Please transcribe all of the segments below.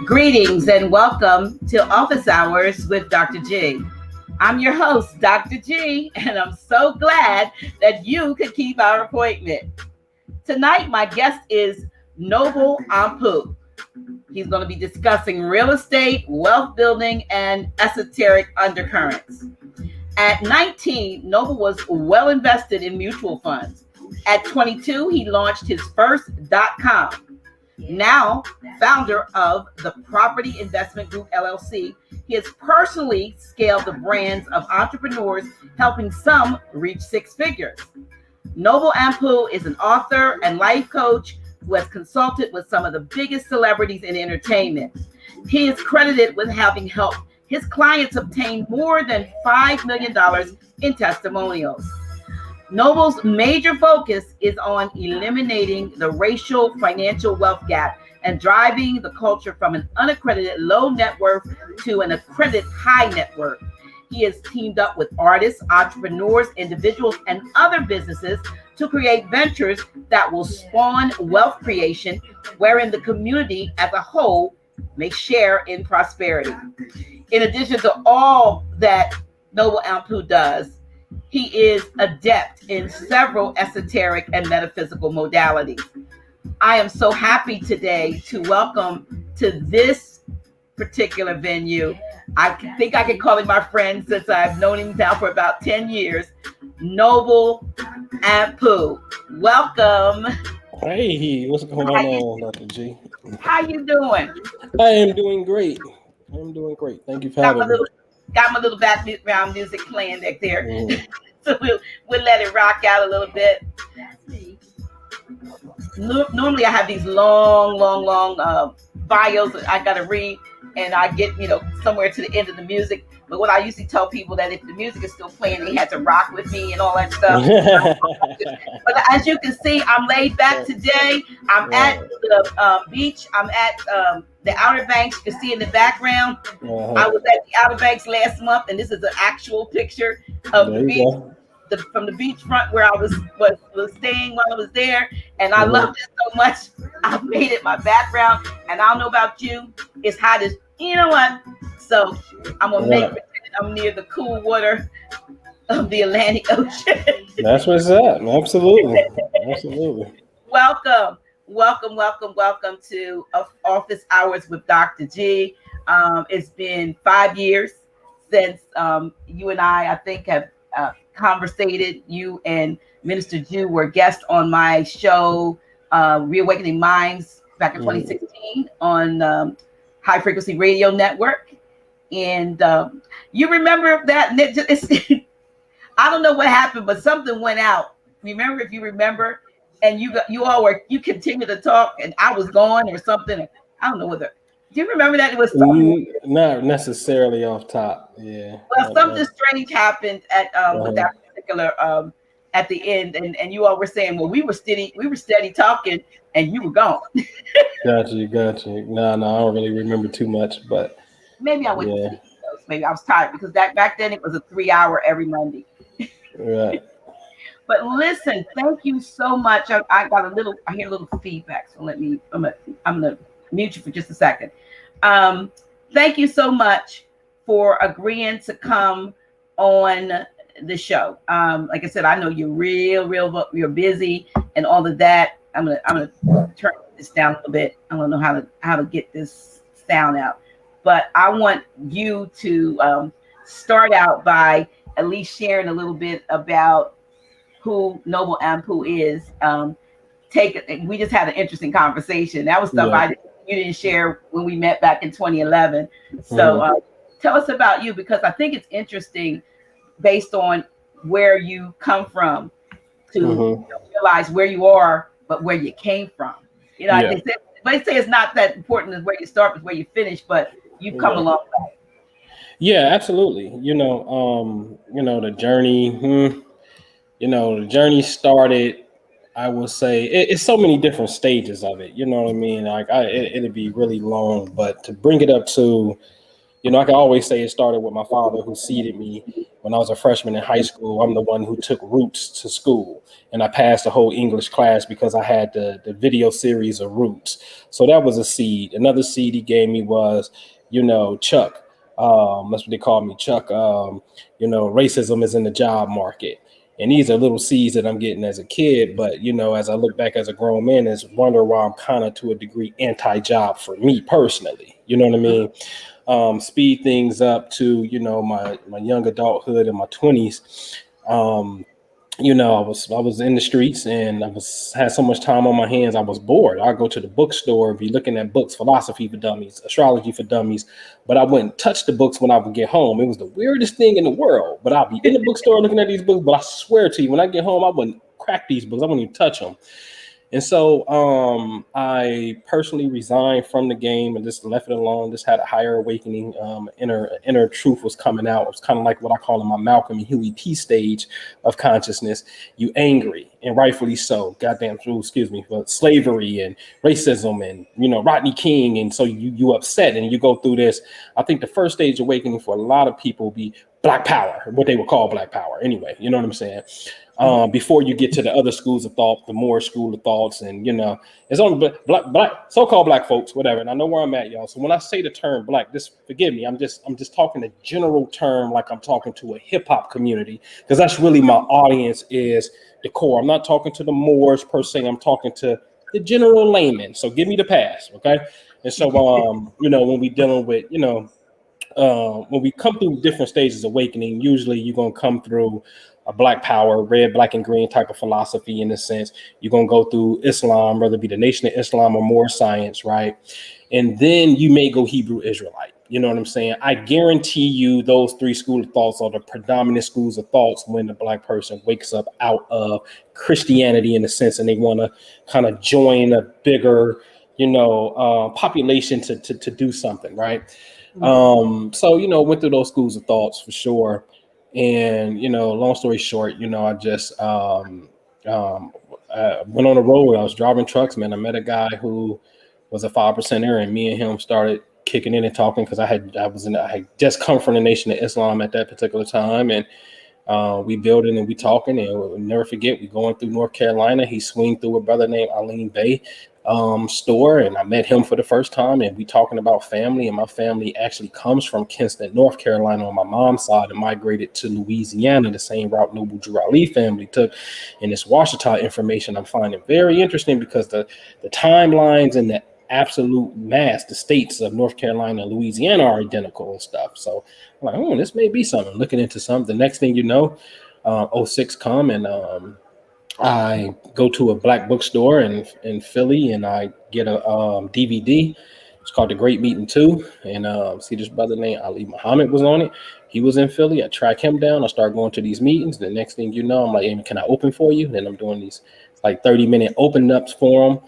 Greetings and welcome to Office Hours with Dr. G. I'm your host, Dr. G, and I'm so glad that you could keep our appointment. Tonight, my guest is Noble Anpu. He's going to be discussing real estate, wealth building, and esoteric undercurrents. At 19, Noble was well invested in mutual funds. At 22, he launched his first .com. Now, founder of the Property Investment Group, LLC, he has personally scaled the brands of entrepreneurs, helping some reach six figures. Noble Anpu is an author and life coach who has consulted with some of the biggest celebrities in entertainment. He is credited with having helped his clients obtain more than $5 million in testimonials. Noble's major focus is on eliminating the racial financial wealth gap and driving the culture from an unaccredited low net worth to an accredited high net worth. He has teamed up with artists, entrepreneurs, individuals, and other businesses to create ventures that will spawn wealth creation, wherein the community as a whole may share in prosperity. In addition to all that Noble Anpu does, he is adept in several esoteric and metaphysical modalities. I am so happy today to welcome to this particular venue. I think I can call him my friend since I've known him now for about 10 years, Noble Anpu. Welcome. Hey, what's going on, Dr. G? How you doing? I am doing great. Thank you for having me. Got my little background music playing back there. So we'll let it rock out a little bit. Normally I have these long bios that I gotta read, and I get somewhere to the end of the music. But what I usually tell people that if the music is still playing, they had to rock with me and all that stuff. But as you can see, I'm laid back today. I'm at the beach. I'm at the Outer Banks. You can see in the background. I was at the Outer Banks last month, and this is an actual picture of the beach. From the beachfront where I was staying while I was there, and I loved it so much. I've made it my background, and I don't know about you, it's hot as you know what. So I'm gonna make pretend I'm near the cool water of the Atlantic Ocean. That's what's up. Absolutely. Welcome to Office Hours with Dr. G. It's been 5 years since you and I think have conversated. You and Minister Jew were guests on my show, Reawakening Minds, back in 2016 on High Frequency Radio Network. And you remember that? I don't know what happened, but something went out. Remember, if you remember, and you continued to talk, and I was gone or something. I don't know whether. Do you remember that? It was something. Not necessarily off top. Yeah. Well, something strange happened at with that particular at the end, and you all were saying, well, we were steady talking, and you were gone. Got you. No, I don't really remember too much, but maybe I went to sleep. Maybe I was tired because back then it was a 3-hour every Monday. Right. But listen, thank you so much. I hear a little feedback, so I'm gonna mute you for just a second. Thank you so much for agreeing to come on the show. Like I said, I know you're busy and all of that. I'm gonna turn this down a little bit. I don't know how to get this sound out, but I want you to start out by at least sharing a little bit about who Noble Anpu is. We just had an interesting conversation. That was stuff you didn't share when we met back in 2011. So tell us about you, because I think it's interesting based on where you come from to realize where you are, but where you came from. They say it's not that important as where you start, but where you finish, but you've come a long way. Yeah, absolutely. The journey, the journey started, I will say it's so many different stages of it. You know what I mean? Like it'd be really long, but to bring it up to, You know, I can always say it started with my father, who seeded me when I was a freshman in high school. I'm the one who took Roots to school, and I passed the whole English class because I had the video series of Roots. So that was a seed. Another seed he gave me was, you know, Chuck. That's what they call me, Chuck. You know, racism is in the job market. And these are little seeds that I'm getting as a kid. But, you know, as I look back as a grown man, is wonder why I'm kind of to a degree anti-job for me personally. You know what I mean? Speed things up to, you know, my young adulthood and my 20s. You know, I was in the streets, and had so much time on my hands. I was bored. I'd go to the bookstore, be looking at books, philosophy for dummies, astrology for dummies, but I wouldn't touch the books when I would get home. It was the weirdest thing in the world. But I'd be in the bookstore looking at these books, but I swear to you, when I get home, I wouldn't crack these books. I wouldn't even touch them. And so I personally resigned from the game and just left it alone. Just had a higher awakening. Inner truth was coming out. It was kind of like what I call in my Malcolm and Huey P stage of consciousness. You angry, and rightfully so. Goddamn, excuse me, but slavery and racism and, you know, Rodney King. And so you upset and you go through this. I think the first stage awakening for a lot of people be Black Power, what they would call Black Power. Anyway, you know what I'm saying? Before you get to the other schools of thought, the Moore school of thoughts, and, you know, it's only black so-called black folks, whatever. And I know where I'm at, y'all. So when I say the term black, just forgive me. I'm just talking a general term, like I'm talking to a hip hop community, because that's really my audience, is the core. I'm not talking to the Moors per se. I'm talking to the general layman. So give me the pass, okay? And so, you know, when we dealing with, you know, when we come through different stages of awakening, usually you're going to come through a Black Power, red, black, and green type of philosophy. In a sense, you're going to go through Islam, whether it be the Nation of Islam or more science, right? And then you may go Hebrew Israelite. You know what I'm saying? I guarantee you those three schools of thoughts are the predominant schools of thoughts when the black person wakes up out of Christianity, in a sense, and they want to kind of join a bigger, you know, population to do something, right? So, you know, went through those schools of thoughts for sure. And, you know, long story short, you know, I just went on the road. I was driving trucks, man. I met a guy who was a 5%er, and me and him started kicking in and talking, because I had just come from the Nation of Islam at that particular time. And we building and we talking, and we'll never forget, we going through North Carolina. He swing through a brother named Aline Bay store, and I met him for the first time, and we talking about family. And my family actually comes from Kinston, North Carolina on my mom's side, and migrated to Louisiana, the same route Noble Ali family took. And this Washita information I'm finding very interesting, because the timelines and the absolute mass, the states of North Carolina and Louisiana are identical and stuff. So I'm like, oh, this may be something. Looking into something. The next thing you know, 06 come, and I go to a black bookstore in Philly, and I get a DVD. It's called The Great Meeting 2. And see, this brother named Ali Muhammad was on it. He was in Philly. I track him down. I start going to these meetings. The next thing you know, I'm like, hey, can I open for you? Then I'm doing these like 30-minute open ups for them.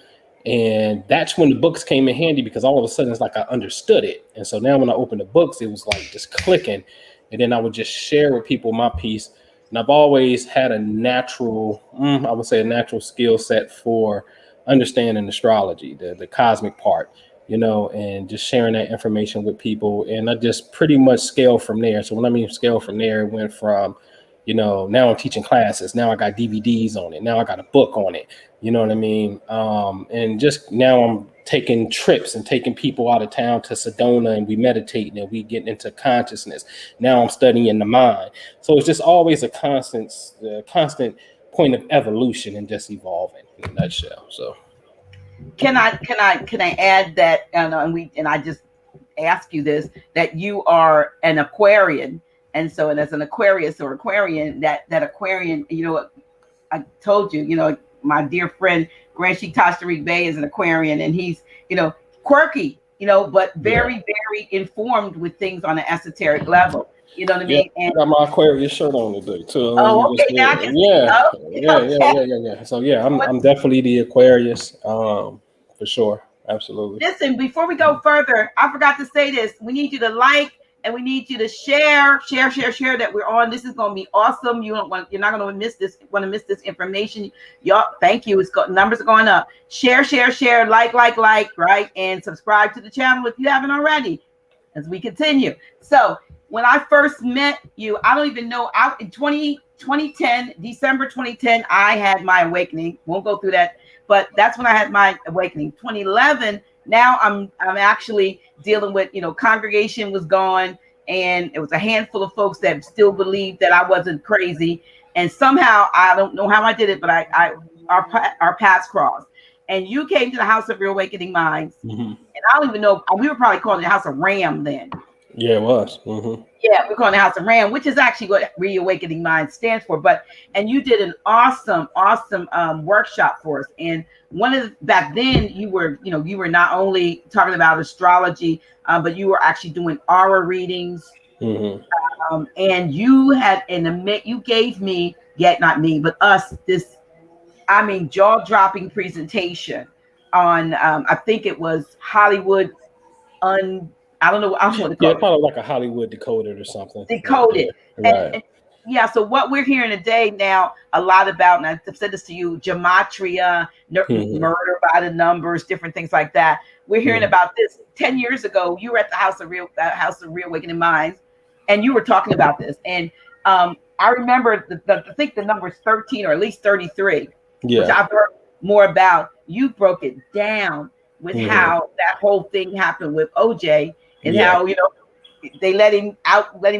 And that's when the books came in handy, because all of a sudden it's like I understood it. And so now when I open the books, it was like just clicking. And then I would just share with people my piece. And I've always had a natural, I would say a natural skill set for understanding astrology, the cosmic part, you know, and just sharing that information with people. And I just pretty much scale from there. So when I mean scale from there, it went from, you know, now I'm teaching classes. Now I got DVDs on it. Now I got a book on it. You know what I mean? And just now I'm taking trips and taking people out of town to Sedona, and we meditating and we getting into consciousness. Now I'm studying the mind. So it's just always a constant point of evolution and just evolving, in a nutshell. So Can I add that, and I just ask you this, that you are an Aquarian, and so, and as an Aquarius or Aquarian, that Aquarian, you know, I told you, you know, my dear friend Grand Sheik Tashtarik Bey is an Aquarian, and he's, you know, quirky, you know, but very, very informed with things on an esoteric level. You know what I mean? And I got my Aquarius shirt on today too. Oh, okay. Now I can Yeah. So yeah, I'm definitely the Aquarius, for sure. Absolutely. Listen, before we go further, I forgot to say this. We need you to like, and we need you to share that we're on. This is going to be awesome. You're not going to miss this. Want to miss this information? Y'all, thank you. Numbers are going up. Share, like, right, and subscribe to the channel if you haven't already. as we continue. So when I first met you, I don't even know. In 2010, December 2010, I had my awakening. Won't go through that, but that's when I had my awakening. 2011. Now I'm actually dealing with, congregation was gone, and it was a handful of folks that still believed that I wasn't crazy. And somehow, I don't know how I did it, but our paths crossed. And you came to the House of Reawakening Minds, and I don't even know, we were probably calling it the House of Ram then. Yeah, it was. Yeah, we're calling it House of Ram, which is actually what Reawakening Mind stands for. And you did an awesome workshop for us. And back then you were not only talking about astrology, but you were actually doing aura readings. And you had you gave me, yet not me, but us, this, jaw-dropping presentation on, I think it was Hollywood I don't know what to Yeah, call it. probably like a Hollywood Decoded or something. Decoded. Right. And yeah, so what we're hearing today now a lot about, and I've said this to you, gematria, murder by the numbers, different things like that. We're hearing about this. 10 years ago, you were at the House of Reawakening Minds, and you were talking about this. And I remember I think the number is 13 or at least 33, which I've heard more about. You broke it down with how that whole thing happened with OJ, and how, they let him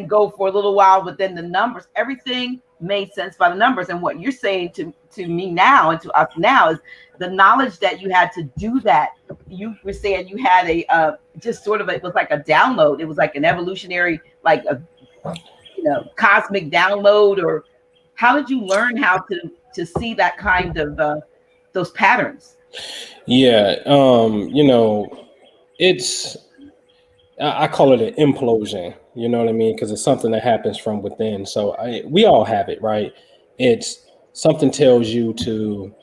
go for a little while, but then the numbers, everything made sense by the numbers. And what you're saying to me now and to us now is the knowledge that you had to do that. You were saying you had just sort of, it was like a download. It was like an evolutionary, like a cosmic download. Or how did you learn how to see that kind of those patterns? Yeah, it's, I call it an implosion, you know what I mean? Because it's something that happens from within. So we all have it, right? It's something tells you to,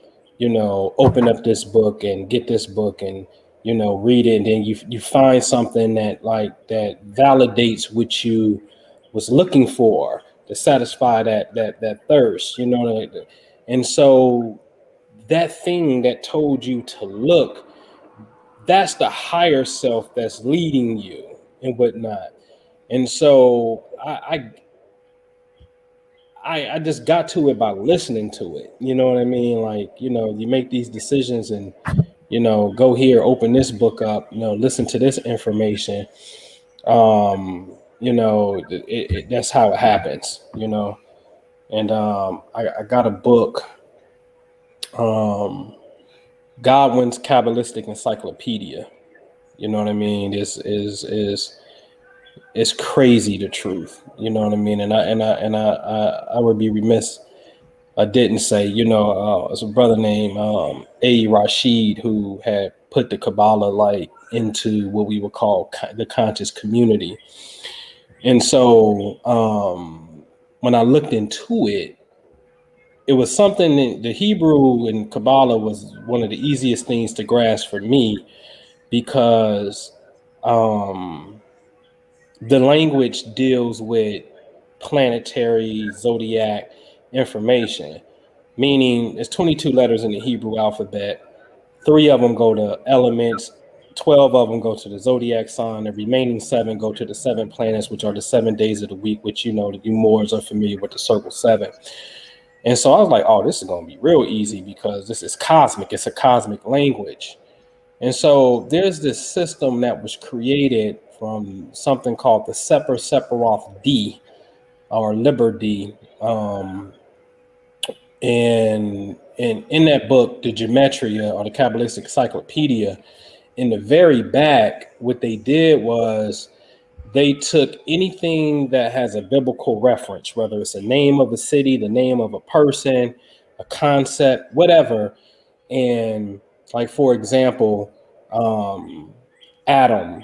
open up this book and get this book and, read it. And then you find something that validates what you was looking for to satisfy that thirst, And so that thing that told you to look, that's the higher self that's leading you and whatnot. And so I just got to it by listening to it. You know what I mean? Like, you make these decisions and, go here, open this book up, listen to this information. That's how it happens, And I got a book, Godwin's Kabbalistic Encyclopedia. You know what I mean? It's crazy, the truth. You know what I mean? And I would be remiss I didn't say, it's a brother named A. Rashid who had put the Kabbalah into what we would call the conscious community. And so when I looked into it, it was something that the Hebrew and Kabbalah was one of the easiest things to grasp for me, because the language deals with planetary zodiac information, meaning there's 22 letters in the Hebrew alphabet. 3 of them go to elements, 12 of them go to the zodiac sign, the remaining 7 go to the 7 planets, which are the 7 days of the week, which, the you Moors are familiar with the circle 7. And so I was like, oh, this is going to be real easy because this is cosmic. It's a cosmic language. And so there's this system that was created from something called the Sefer Sephiroth D, or Liber D. And in that book, the Gematria, or the Kabbalistic Encyclopedia, in the very back, what they did was they took anything that has a biblical reference, whether it's a name of a city, the name of a person, a concept, whatever. And like, for example, Adam,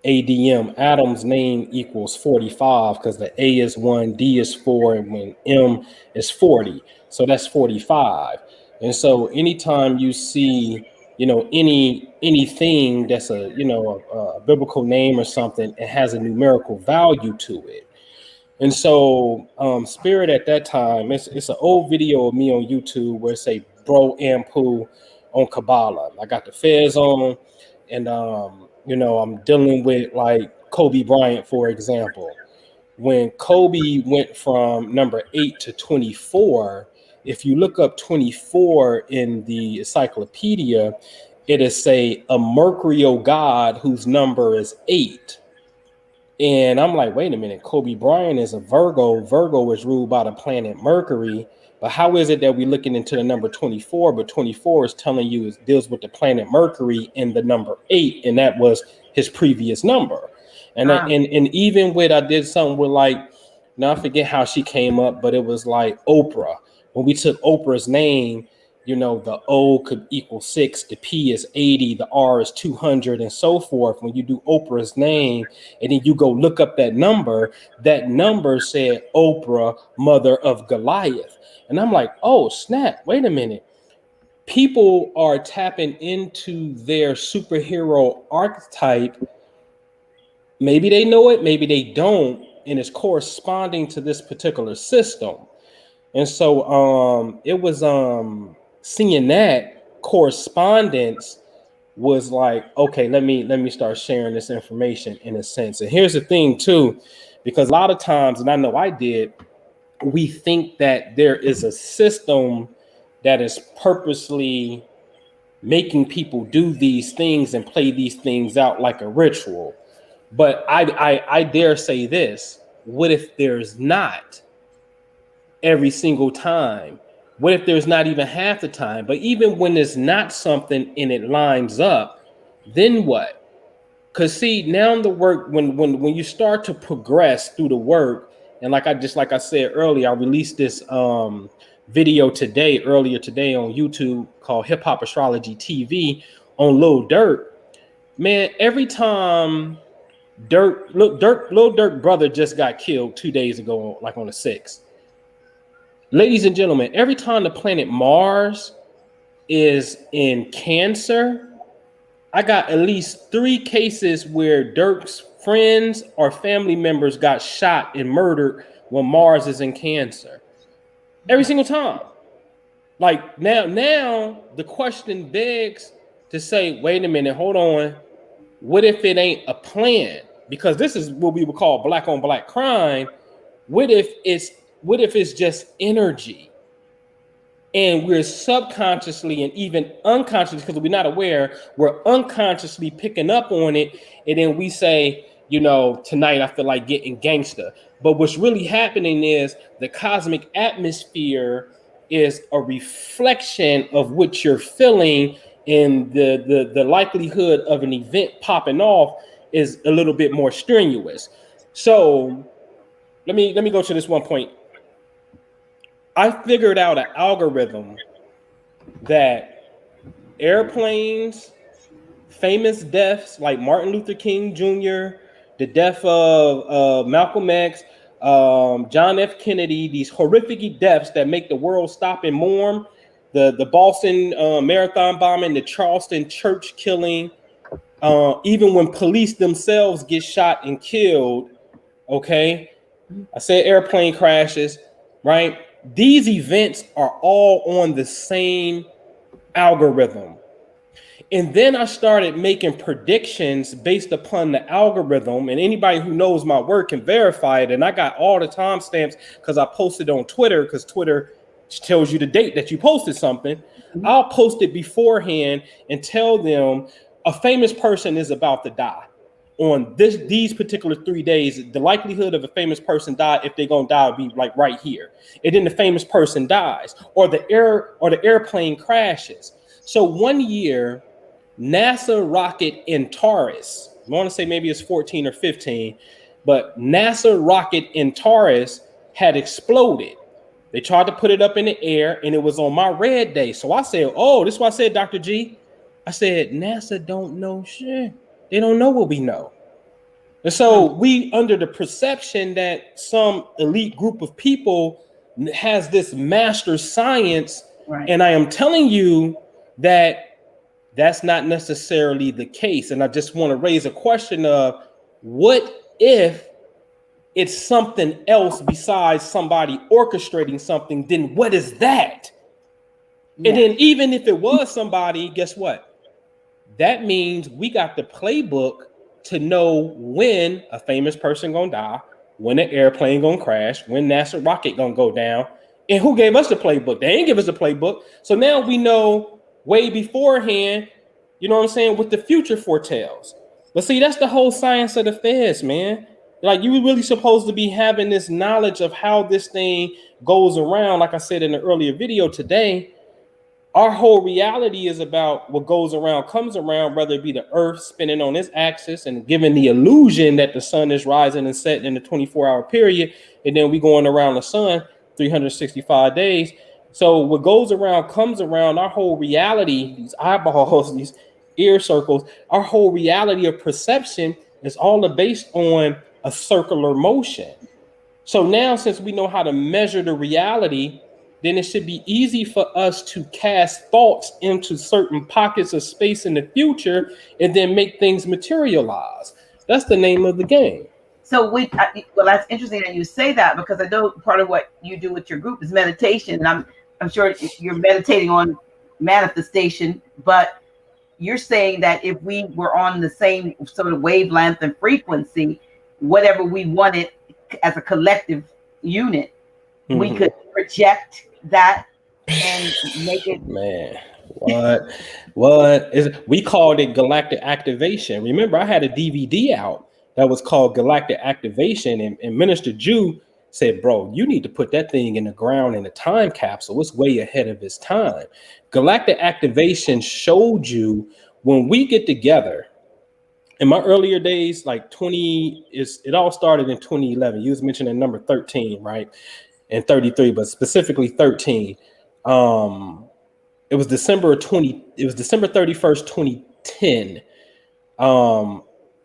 ADM, Adam's name equals 45 because the A is 1, D is 4, and when M is 40. So that's 45. And so anytime you see, anything that's a biblical name or something, it has a numerical value to it. And so Spirit at that time, it's an old video of me on YouTube where it say Bro Anpu on Kabbalah. I got the fez on, and I'm dealing with Kobe Bryant, for example. When Kobe went from number 8 to 24, if you look up 24 in the encyclopedia, it is say a mercurial god whose number is 8. And I'm like, wait a minute, Kobe Bryant is a Virgo. Virgo is ruled by the planet Mercury. But how is it that we're looking into the number 24, but 24 is telling you it deals with the planet Mercury and the number 8, and that was his previous number. And even with, I did something with like, now I forget how she came up, but it was like Oprah. When we took Oprah's name, you know, the O could equal 6, the P is 80, the R is 200, and so forth. When you do Oprah's name, and then you go look up that number said Oprah, mother of Goliath. And I'm like, oh, snap, wait a minute. People are tapping into their superhero archetype. Maybe they know it, maybe they don't, and it's corresponding to this particular system. And so it was seeing that correspondence was like, okay, let me start sharing this information in a sense. And here's the thing too, because a lot of times, and I know I did, we think that there is a system that is purposely making people do these things and play these things out like a ritual. But I dare say this, what if there's not every single time? What if there's not even half the time? But even when there's not something and it lines up, then what? Because see, now the work, when you start to progress through the work, and like I said earlier, I released this video earlier today on YouTube called Hip Hop Astrology TV on Lil Durk. Man, every time Lil Durk brother just got killed 2 days ago, like on the 6th. Ladies and gentlemen, every time the planet Mars is in Cancer, I got at least 3 cases where Durk's friends or family members got shot and murdered when Mars is in Cancer. Every single time. Like now the question begs to say, wait a minute, hold on. What if it ain't a plan? Because this is what we would call black on black crime. What if it's just energy? And we're subconsciously and even unconsciously, because we're not aware, we're unconsciously picking up on it. And then we say, you know, tonight I feel like getting gangster. But what's really happening is the cosmic atmosphere is a reflection of what you're feeling, and the likelihood of an event popping off is a little bit more strenuous. So let me go to this one point. I figured out an algorithm that airplanes, famous deaths like Martin Luther King Jr., the death of Malcolm X, John F. Kennedy, these horrific deaths that make the world stop and mourn, the Boston marathon bombing, the Charleston church killing, even when police themselves get shot and killed, okay? I said airplane crashes, right? These events are all on the same algorithm. And then I started making predictions based upon the algorithm, and anybody who knows my work can verify it. And I got all the timestamps because I posted on Twitter, because Twitter tells you the date that you posted something. I'll post it beforehand and tell them a famous person is about to die on these particular 3 days. The likelihood of a famous person die, if they're gonna die, would be like right here. And then the famous person dies, or the airplane crashes. So one year, NASA rocket Antares, I want to say maybe it's 14 or 15, but NASA rocket Antares had exploded. They tried to put it up in the air, and it was on my red day. So I said, oh, this is why I said, Dr. G, I said, NASA don't know shit. They don't know what we know. And so we under the perception that some elite group of people has this master science. Right. And I am telling you that that's not necessarily the case. And I just want to raise a question of, what if it's something else besides somebody orchestrating something? Then what is that? Yeah. And then even if it was somebody, guess what? That means we got the playbook to know when a famous person gonna die, when an airplane gonna crash, when NASA rocket gonna go down, and who gave us the playbook? They ain't give us the playbook. So now we know way beforehand, you know what I'm saying, what the future foretells. But see, that's the whole science of the feds, man. Like, you really supposed to be having this knowledge of how this thing goes around. Like I said in the earlier video today, our whole reality is about what goes around comes around, whether it be the earth spinning on its axis and giving the illusion that the sun is rising and setting in a 24-hour period, and then we going around the sun 365 days. So what goes around comes around. Our whole reality, these eyeballs, these ear circles, our whole reality of perception is all based on a circular motion. So now, since we know how to measure the reality, then it should be easy for us to cast thoughts into certain pockets of space in the future and then make things materialize. That's the name of the game. So well, that's interesting that you say that, because I know part of what you do with your group is meditation, and I'm sure you're meditating on manifestation, but you're saying that if we were on the same sort of wavelength and frequency, whatever we wanted as a collective unit, we could project that and make it. Man, what is it? We called it galactic activation. Remember, I had a DVD out that was called Galactic Activation, and Minister Jew said, bro, you need to put that thing in the ground in a time capsule. It's way ahead of its time. Galactic Activation showed you when we get together. In my earlier days, like it all started in 2011. You was mentioning number 13, right? And 33, but specifically 13. It was December 31st, 2010.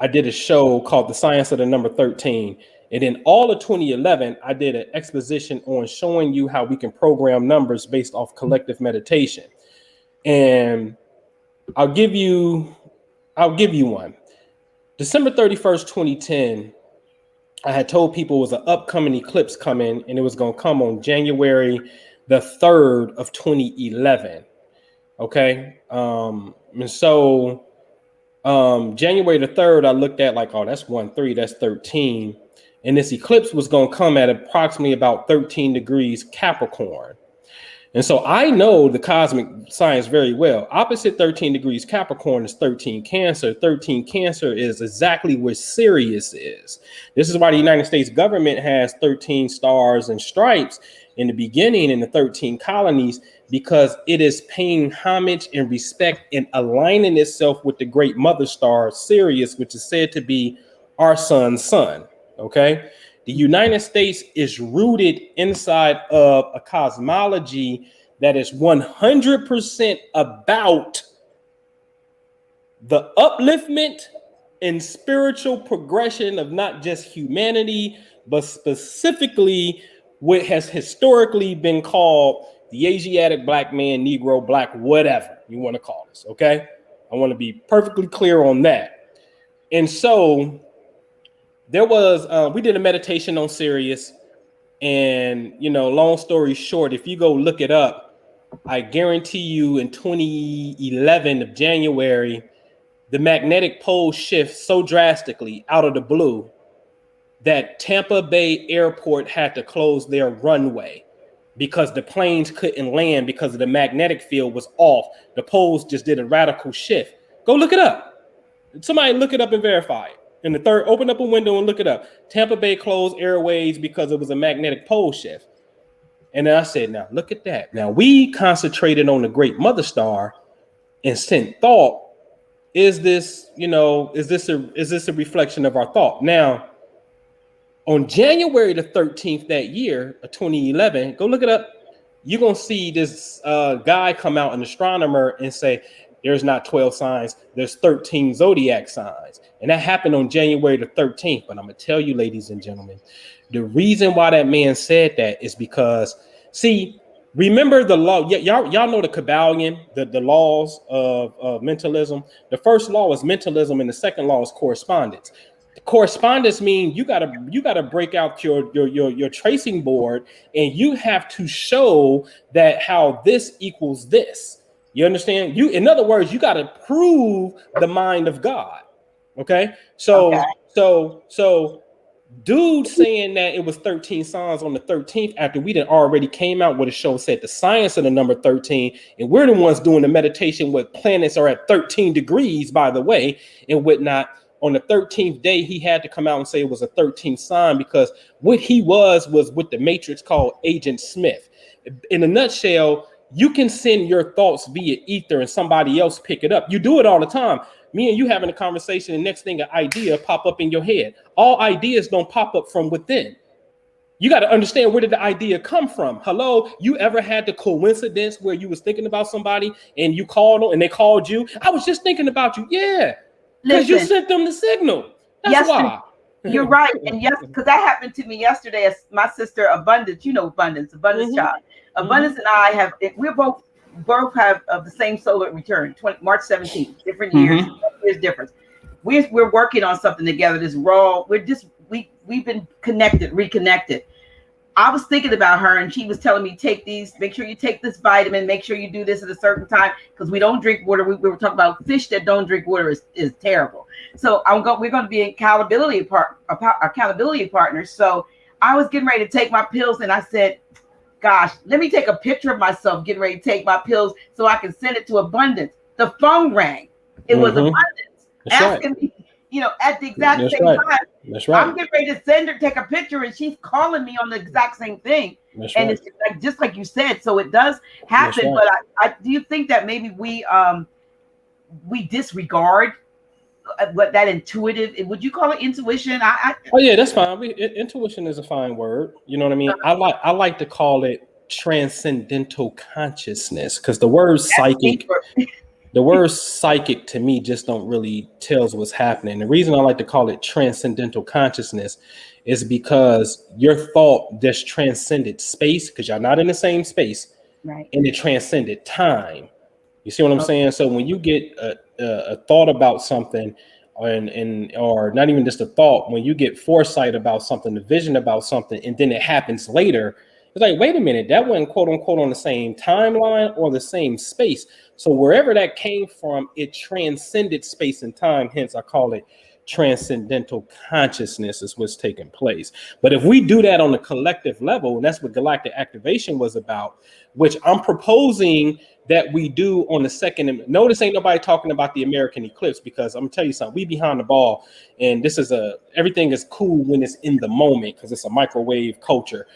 I did a show called The Science of the Number 13. And in all of 2011, I did an exposition on showing you how we can program numbers based off collective meditation. And I'll give you one. December 31st, 2010, I had told people it was an upcoming eclipse coming, and it was going to come on January the 3rd of 2011. Okay. And so January the 3rd, I looked at like, oh, that's 1-3, that's 13. And this eclipse was going to come at approximately about 13 degrees Capricorn. And so I know the cosmic science very well. Opposite 13 degrees Capricorn is 13 Cancer. 13 Cancer is exactly where Sirius is. This is why the United States government has 13 stars and stripes in the beginning in the 13 colonies, because it is paying homage and respect and aligning itself with the great mother star Sirius, which is said to be our sun's sun. Okay. The United States is rooted inside of a cosmology that is 100% about the upliftment and spiritual progression of not just humanity, but specifically what has historically been called the Asiatic black man, Negro, black, whatever you want to call this. Okay. I want to be perfectly clear on that. And so there was, we did a meditation on Sirius, and, you know, long story short, if you go look it up, I guarantee you in 2011 of January, the magnetic pole shifts so drastically out of the blue that Tampa Bay Airport had to close their runway because the planes couldn't land because the magnetic field was off. The poles just did a radical shift. Go look it up. Somebody look it up and verify it. And the third, open up a window and look it up. Tampa Bay closed airways because it was a magnetic pole shift. And then I said, now look at that. Now we concentrated on the great mother star and sent thought. Is this a reflection of our thought? Now, on January the 13th that year of 2011, go look it up. You're going to see this guy come out, an astronomer, and say, there's not 12 signs, there's 13 zodiac signs. And that happened on January the 13th. But I'm going to tell you, ladies and gentlemen, the reason why that man said that is because, see, remember the law. Y'all know the Kabbalion, the laws of mentalism. The first law is mentalism, and the second law is correspondence. Correspondence means you gotta break out your tracing board, and you have to show that how this equals this. You understand? In other words, you got to prove the mind of God, Okay. Okay. So dude saying that it was 13 signs on the 13th after we done already came out with a show said the science of the number 13, and we're the ones doing the meditation where planets are at 13 degrees, by the way, and whatnot. On the 13th day, he had to come out and say it was a 13th sign because what he was what the Matrix called Agent Smith. In a nutshell, you can send your thoughts via ether and somebody else pick it up. You do it all the time. Me and you having a conversation, and next thing an idea pop up in your head. All ideas don't pop up from within. You got to understand, where did the idea come from? Hello, you ever had the coincidence where you was thinking about somebody and you called them and they called you? I was just thinking about you. Yeah, because you Listen, sent them the signal. That's yesterday, why. you're right. And yes, because that happened to me yesterday. As my sister Abundance, Abundance Mhm. child. Abundance and I have, we're both have of the same solar return, March 17th, different years, Mhm. years difference. We're working on something together. This raw, we've been reconnected. I was thinking about her, and she was telling me, take these, make sure you take this vitamin, make sure you do this at a certain time, because we don't drink water. We were talking about fish that don't drink water is terrible. So we're going to be accountability partners. So I was getting ready to take my pills, and I said, gosh, let me take a picture of myself getting ready to take my pills so I can send it to Abundance. The phone rang. It was Mhm. Abundance That's right. asking me, at the exact That's same right. time. That's I'm right. getting ready to send her, take a picture, and she's calling me on the exact same thing. That's And right. it's just like you said. So it does That's happen. right. But I do you think that maybe we disregard what that intuitive? Would you call it intuition? Oh yeah, that's fine. Intuition is a fine word. You know what I mean? I like to call it transcendental consciousness, because that's deeper. the word psychic to me just don't really tells what's happening. The reason I like to call it transcendental consciousness is because your thought just transcended space, because you're not in the same space, Right. and it transcended time. You see what I'm Okay. saying? So when you get a thought about something, or not even just a thought, when you get foresight about something, the vision about something, and then it happens later, it's like, wait a minute, that wasn't quote unquote on the same timeline or the same space. So wherever that came from, it transcended space and time. Hence, I call it transcendental consciousness is what's taking place. But if we do that on a collective level, and that's what galactic activation was about, which I'm proposing that we do on the second. Notice ain't nobody talking about the American eclipse, because I'm gonna tell you something. We behind the ball, and everything is cool when it's in the moment, because it's a microwave culture.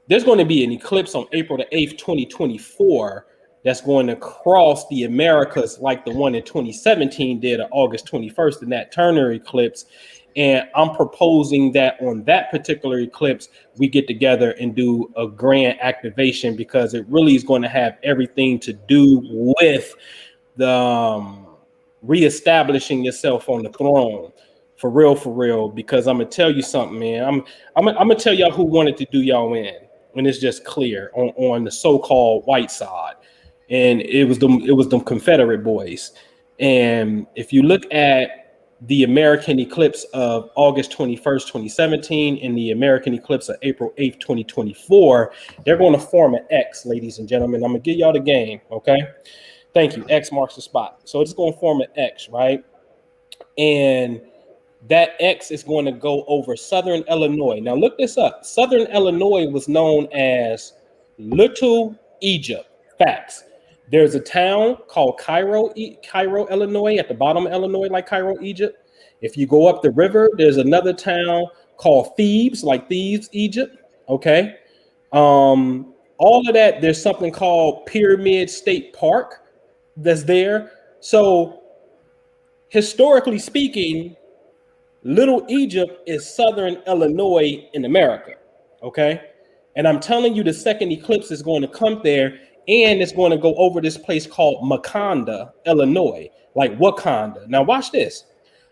There's going to be an eclipse on April the 8th, 2024, that's going to cross the Americas like the one in 2017 did on August 21st, in that Turner eclipse. And I'm proposing that on that particular eclipse, we get together and do a grand activation, because it really is going to have everything to do with the reestablishing yourself on the throne. For real, because I'm gonna tell you something, man. I'm gonna tell y'all who wanted to do y'all in, when it's just clear on the so-called white side, and it was them Confederate boys. And if you look at the American eclipse of August 21st, 2017, and the American eclipse of April 8th, 2024, they're going to form an X, ladies and gentlemen. I'm gonna give y'all the game, okay? Thank you. X marks the spot. So it's going to form an X, right? And that X is going to go over Southern Illinois. Now, look this up. Southern Illinois was known as Little Egypt. Facts. There's a town called Cairo, Illinois, at the bottom of Illinois, like Cairo, Egypt. If you go up the river, there's another town called Thebes, like Thebes, Egypt. Okay. All of that, there's something called Pyramid State Park that's there. So, historically speaking, Little Egypt is Southern Illinois in America. Okay. And I'm telling you, the second eclipse is going to come there, and it's going to go over this place called Maconda, Illinois, like Wakanda. Now, watch this.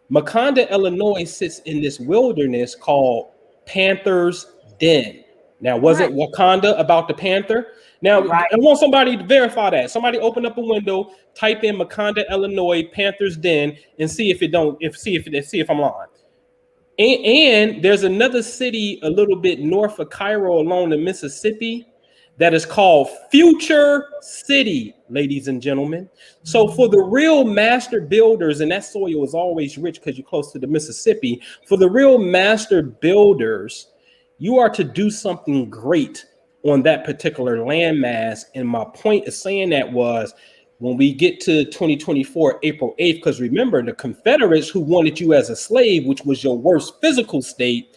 Maconda, Illinois sits in this wilderness called Panther's Den. Now, was it Right. Wakanda about the panther? Now, Right. I want somebody to verify that. Somebody open up a window, type in Maconda, Illinois, Panther's Den, and see if I'm lying. And there's another city a little bit north of Cairo along the Mississippi that is called Future City, ladies and gentlemen. So for the real master builders, and that soil is always rich because you're close to the Mississippi, for the real master builders, you are to do something great on that particular landmass. And my point of saying that was, when we get to 2024, April 8th, because remember, the Confederates who wanted you as a slave, which was your worst physical state,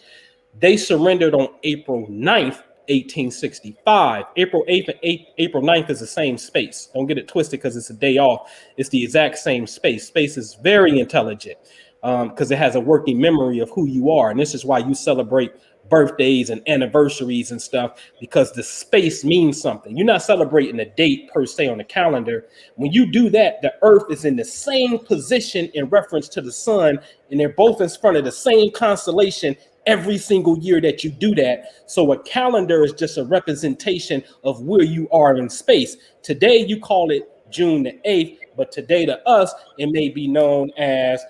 they surrendered on April 9th, 1865. April 8th and April 9th is the same space. Don't get it twisted because it's a day off. It's the exact same space. Space is very intelligent because it has a working memory of who you are. And this is why you celebrate birthdays and anniversaries and stuff, because the space means something. You're not celebrating a date per se on the calendar. When you do that, the earth is in the same position in reference to the sun, and they're both in front of the same constellation every single year that you do that. So a calendar is just a representation of where you are in space. Today you call it June the 8th, but today to us it may be known as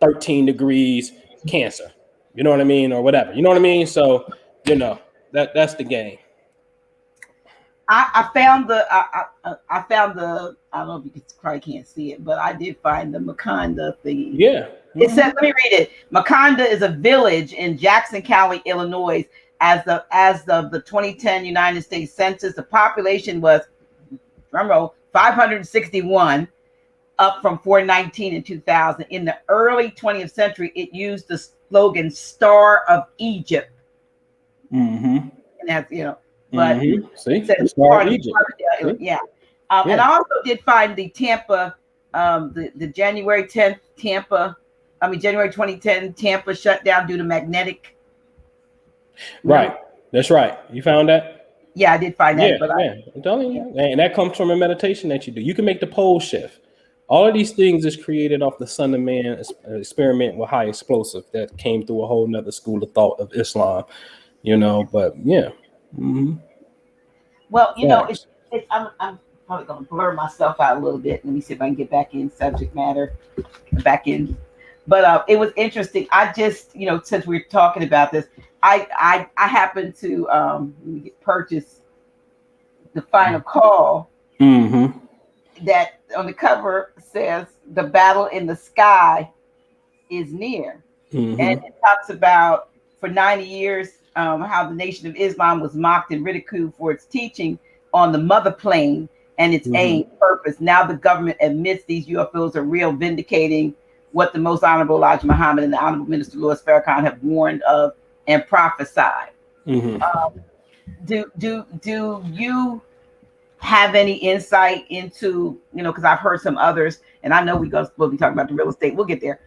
13 degrees Cancer. You know what I mean? Or whatever. You know what I mean? So, that's the game. I found the I found the, I don't know if you probably can't see it, but I did find the Maconda thing. Yeah. Mm-hmm. It says, let me read it. Maconda is a village in Jackson County, Illinois. As of the 2010 United States Census, the population was, remember, 561, up from 419 in 2000. In the early 20th century, it used the slogan "Star of Egypt." Mm-hmm. And that's, but see, Star of Egypt. Yeah. And I also did find the Tampa, the January 10th January 2010 Tampa shut down due to magnetic. Right. That's right. You found that? Yeah, I did find that. I'm telling you, and that comes from a meditation that you do. You can make the pole shift. All of these things is created off the Son of Man experiment with high explosive that came through a whole nother school of thought of Islam, but yeah. Mm-hmm. Well, I'm probably going to blur myself out a little bit. Let me see if I can get back in subject matter, But it was interesting. I just, since we're talking about this, I happened to purchase the Final Call. Mm-hmm. That on the cover says the battle in the sky is near. Mm-hmm. And it talks about for 90 years how the Nation of Islam was mocked and ridiculed for its teaching on the mother plane and its aim purpose. Now the government admits these UFOs are real, vindicating what the Most Honorable Elijah Muhammad and the Honorable Minister Louis Farrakhan have warned of and prophesied. Mm-hmm. Do you have any insight into, because I've heard some others, and I know we'll be talking about the real estate, we'll get there,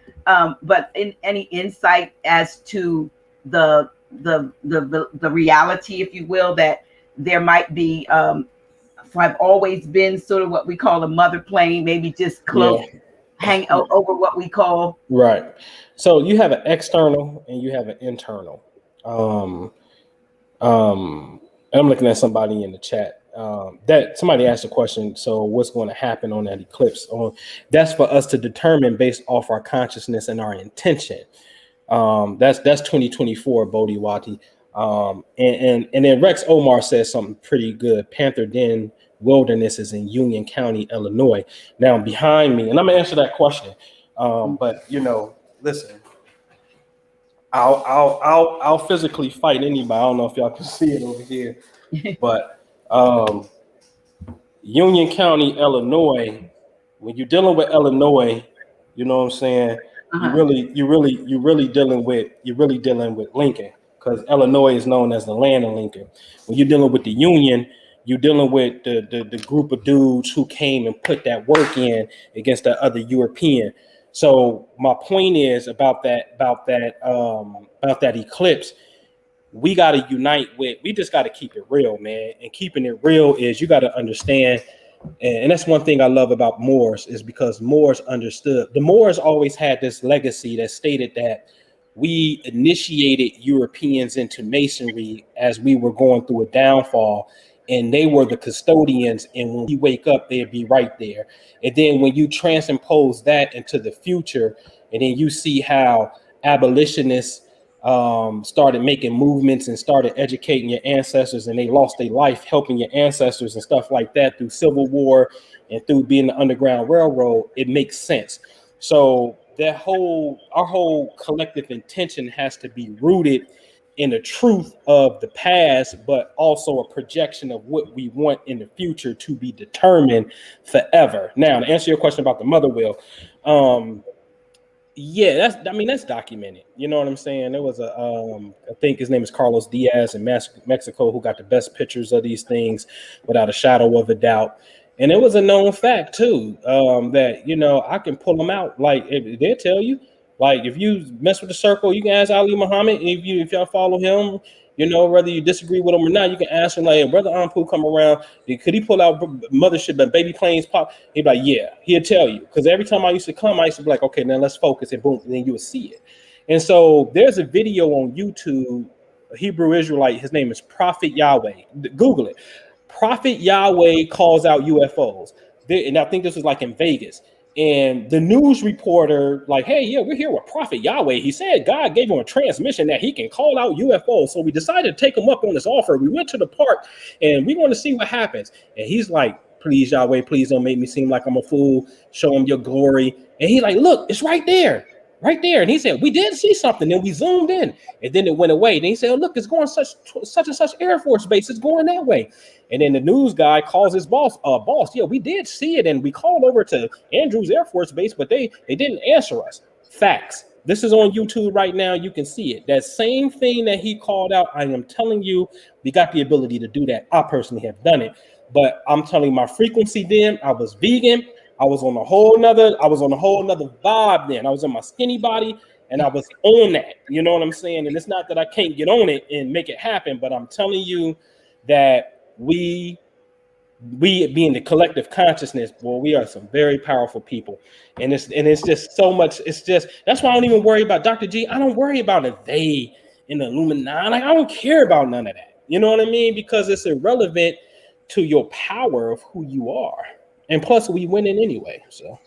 but any insight as to the reality, if you will, that there might be have always been sort of what we call a mother plane, maybe just close, hang over what we call. Right. So you have an external and you have an internal. I'm looking at somebody in the chat. That somebody asked a question. So what's going to happen on that eclipse? That's for us to determine based off our consciousness and our intention. That's 2024, Bodhi Wati. And then Rex Omar says something pretty good. Panther Den Wilderness is in Union County, Illinois. Now behind me, and I'm gonna answer that question. But listen, I'll physically fight anybody. I don't know if y'all can see it over here, but Union County, Illinois. When you're dealing with Illinois, you know what I'm saying. You're really dealing with Lincoln, because Illinois is known as the land of Lincoln. When you're dealing with the Union, you're dealing with the group of dudes who came and put that work in against the other European. So my point is about that eclipse. We got to unite with. We just got to keep it real, man. And keeping it real is you got to understand. And that's one thing I love about Moors, is because Moors understood. The Moors always had this legacy that stated that we initiated Europeans into Masonry as we were going through a downfall, and they were the custodians. And when we wake up, they'd be right there. And then when you transpose that into the future, and then you see how abolitionists started making movements and started educating your ancestors, and they lost their life helping your ancestors and stuff like that through Civil War and through being the Underground Railroad, it makes sense. So our whole collective intention has to be rooted in the truth of the past, but also a projection of what we want in the future to be determined forever. Now, to answer your question about the mother will, yeah, that's documented. You know what I'm saying? There was I think his name is Carlos Diaz in Mexico, who got the best pictures of these things without a shadow of a doubt. And it was a known fact too, that I can pull them out. Like they'll tell you, like if you mess with the circle, you can ask Ali Muhammad. If y'all follow him, whether you disagree with him or not, you can ask him like, hey, Brother Anpu come around, could he pull out mothership and baby planes pop? He'd be like, yeah, he'll tell you. Because every time I used to come, I used to be like, okay, now let's focus, and boom, and then you would see it. And so there's a video on YouTube, a Hebrew Israelite, his name is Prophet Yahweh. Google it. Prophet Yahweh calls out UFOs. And I think this was like in Vegas. And the news reporter, like, hey, yeah, we're here with Prophet Yahweh. He said God gave him a transmission that he can call out UFOs. So we decided to take him up on this offer. We went to the park and we want to see what happens. And he's like, please, Yahweh, please don't make me seem like I'm a fool. Show him your glory. And he's like, look, it's right there. Right there. And he said, we did see something. Then we zoomed in and then it went away. Then he said, oh, look, it's going such and such Air Force base. It's going that way. And then the news guy calls his boss, yeah, we did see it. And we called over to Andrews Air Force Base, but they didn't answer us. Facts. This is on YouTube right now. You can see it. That same thing that he called out, I am telling you, we got the ability to do that. I personally have done it. But I'm telling you, my frequency then, I was vegan. I was on a whole nother vibe then. I was in my skinny body and I was on that. You know what I'm saying? And it's not that I can't get on it and make it happen, but I'm telling you that we being the collective consciousness, boy, we are some very powerful people. And it's just so much. It's just, that's why I don't even worry about Dr. G. I don't worry about if they in the Illuminati. Like, I don't care about none of that. You know what I mean? Because it's irrelevant to your power of who you are. And plus, we winning anyway. So,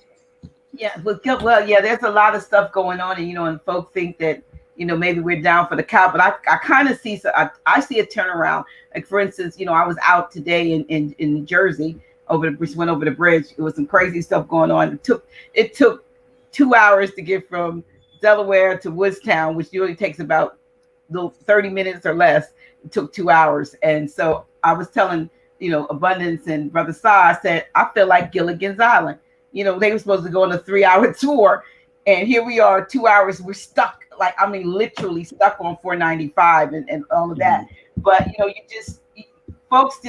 yeah, well, yeah. There's a lot of stuff going on, and folks think that maybe we're down for the count, but I kind of see. I see a turnaround. Like for instance, I was out today in New Jersey went over the bridge. It was some crazy stuff going on. It took 2 hours to get from Delaware to Woodstown, which usually takes about 30 minutes or less. It took 2 hours, and so I was telling Abundance and Brother Sa, I said, I feel like Gilligan's Island. They were supposed to go on a 3-hour tour, and here we are, 2 hours. We're stuck, literally stuck on 495 and all of that. But folks,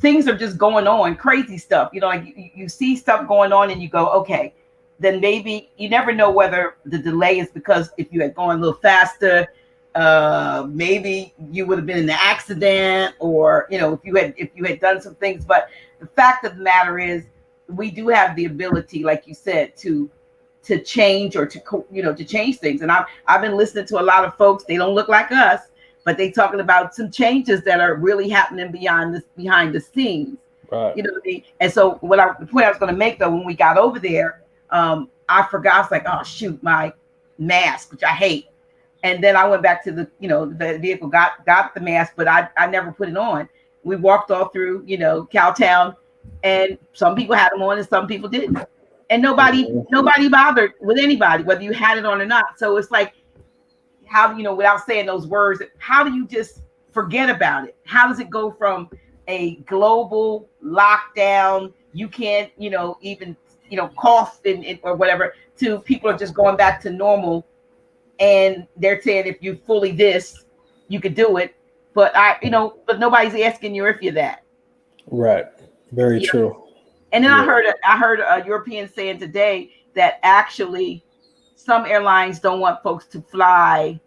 things are just going on, crazy stuff. You see stuff going on, and you go, okay, then maybe you never know whether the delay is because if you had gone a little faster. Maybe you would have been in the accident, or if you had done some things. But the fact of the matter is, we do have the ability, like you said, to change or to change things. And I've been listening to a lot of folks. They don't look like us, but they talking about some changes that are really happening behind the scenes. Right. You know what I mean? And so the point I was going to make though, when we got over there, I forgot. I was like, oh shoot, my mask, which I hate. And then I went back to the vehicle, got the mask, but I never put it on. We walked all through, Cowtown, and some people had them on and some people didn't. And nobody bothered with anybody, whether you had it on or not. So it's like, how, without saying those words, how do you just forget about it? How does it go from a global lockdown, you can't, even, cough or whatever, to people are just going back to normal? And they're saying if you fully this, you could do it, but but nobody's asking you if you're that. Right. Very true. And then I heard a European saying today that actually some airlines don't want folks to fly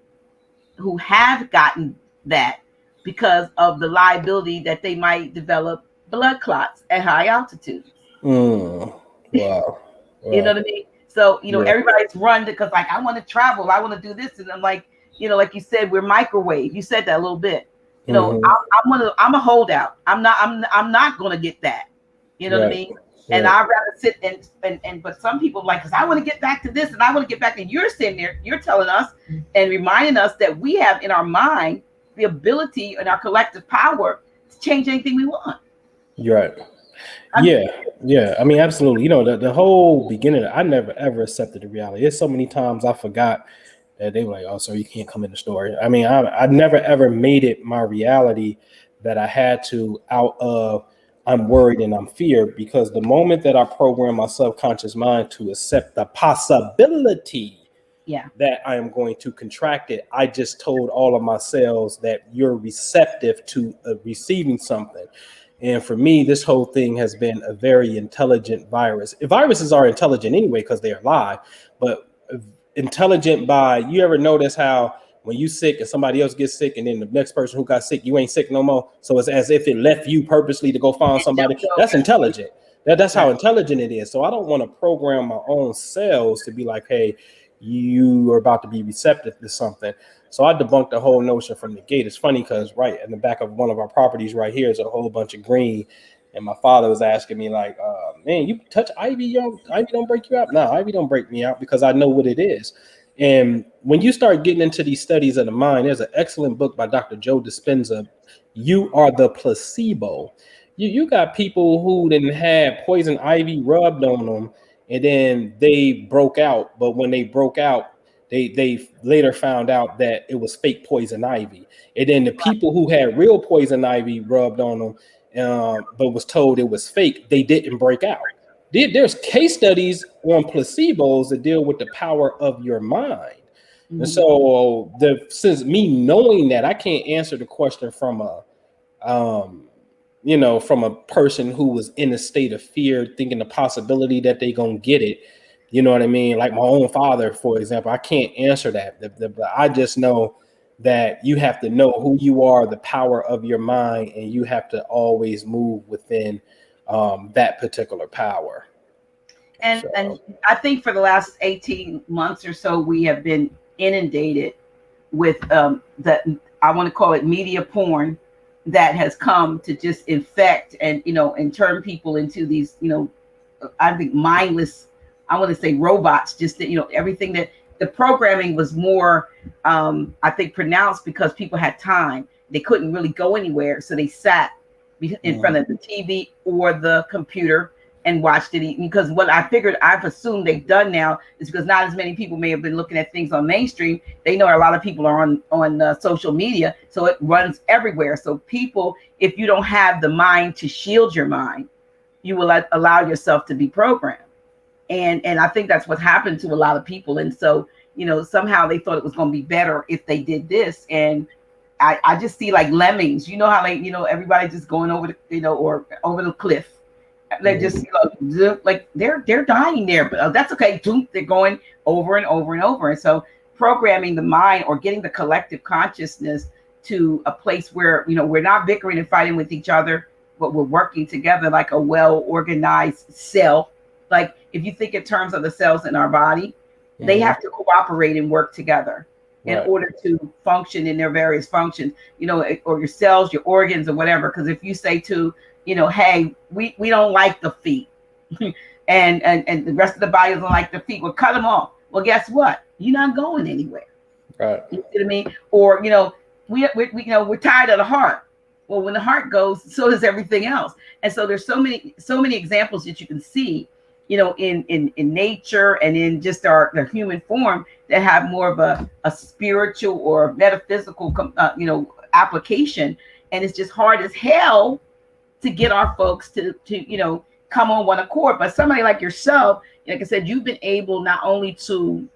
who have gotten that because of the liability that they might develop blood clots at high altitude. Wow. You know what I mean? So, everybody's run because I want to travel. I want to do this. And I'm like, like you said, we're microwave. You said that a little bit. I'm a holdout. I'm not going to get that. You know what I mean? And I'd rather sit and but some people like, because I want to get back to this and I want to get back. And you're sitting there, you're telling us and reminding us that we have in our mind the ability and our collective power to change anything we want. You're right. I mean, Yeah. I mean, absolutely. The whole beginning, I never ever accepted the reality. There's so many times I forgot that they were like, "Oh, sir, you can't come in the store." I mean, I never ever made it my reality that I had to out of I'm worried and I'm feared, because the moment that I program my subconscious mind to accept the possibility yeah. that I am going to contract it, I just told all of my cells that you're receptive to receiving something. And for me, this whole thing has been a very intelligent virus. Viruses are intelligent anyway because they are alive, but intelligent by, you ever notice how when you sick and somebody else gets sick and then the next person who got sick, you ain't sick no more? So it's as if it left you purposely to go find somebody. That's intelligent. That's how intelligent it is. So I don't want to program my own cells to be like, hey, you are about to be receptive to something. So I debunked the whole notion from the gate. It's funny because right in the back of one of our properties right here is a whole bunch of green. And my father was asking me like, man, you touch ivy, ivy don't break you out. No, ivy don't break me out because I know what it is. And when you start getting into these studies of the mind, there's an excellent book by Dr. Joe Dispenza, You Are the Placebo. You got people who didn't have poison ivy rubbed on them, and then they broke out. But when they broke out, they later found out that it was fake poison ivy. And then the people who had real poison ivy rubbed on them, but was told it was fake, they didn't break out. There's case studies on placebos that deal with the power of your mind. And so since me knowing that, I can't answer the question from from a person who was in a state of fear, thinking the possibility that they gonna get it. You know what I mean? Like my own father, for example, I can't answer that. I just know that you have to know who you are, the power of your mind, and you have to always move within that particular power. And I think for the last 18 months or so, we have been inundated with that, I want to call it media porn, that has come to just infect and and turn people into these I think mindless, I want to say robots. Just that everything that the programming was more I think pronounced because people had time. They couldn't really go anywhere, so they sat in front of the TV or the computer and watched it. Because what I've assumed they've done now is because not as many people may have been looking at things on mainstream. They know a lot of people are on social media, so it runs everywhere. So people, if you don't have the mind to shield your mind, you will allow yourself to be programmed. And I think that's what happened to a lot of people. And so somehow they thought it was going to be better if they did this. And I just see like lemmings. You know how everybody just going over or over the cliff. They just like they're dying there, but that's okay. They're going over and over and over. And so programming the mind or getting the collective consciousness to a place where we're not bickering and fighting with each other, but we're working together like a well-organized cell. Like if you think in terms of the cells in our body, they have to cooperate and work together in order to function in their various functions, or your cells, your organs, or whatever. Because if you say to hey, we don't like the feet, and the rest of the body doesn't like the feet, well, cut them off. Well, guess what? You're not going anywhere. Right. You see what I mean? Or we're tired of the heart. Well, when the heart goes, so does everything else. And so there's so many examples that you can see, in nature and in just the human form that have more of a spiritual or metaphysical, application. And it's just hard as hell to get our folks to come on one accord. But somebody like yourself, like I said, you've been able not only to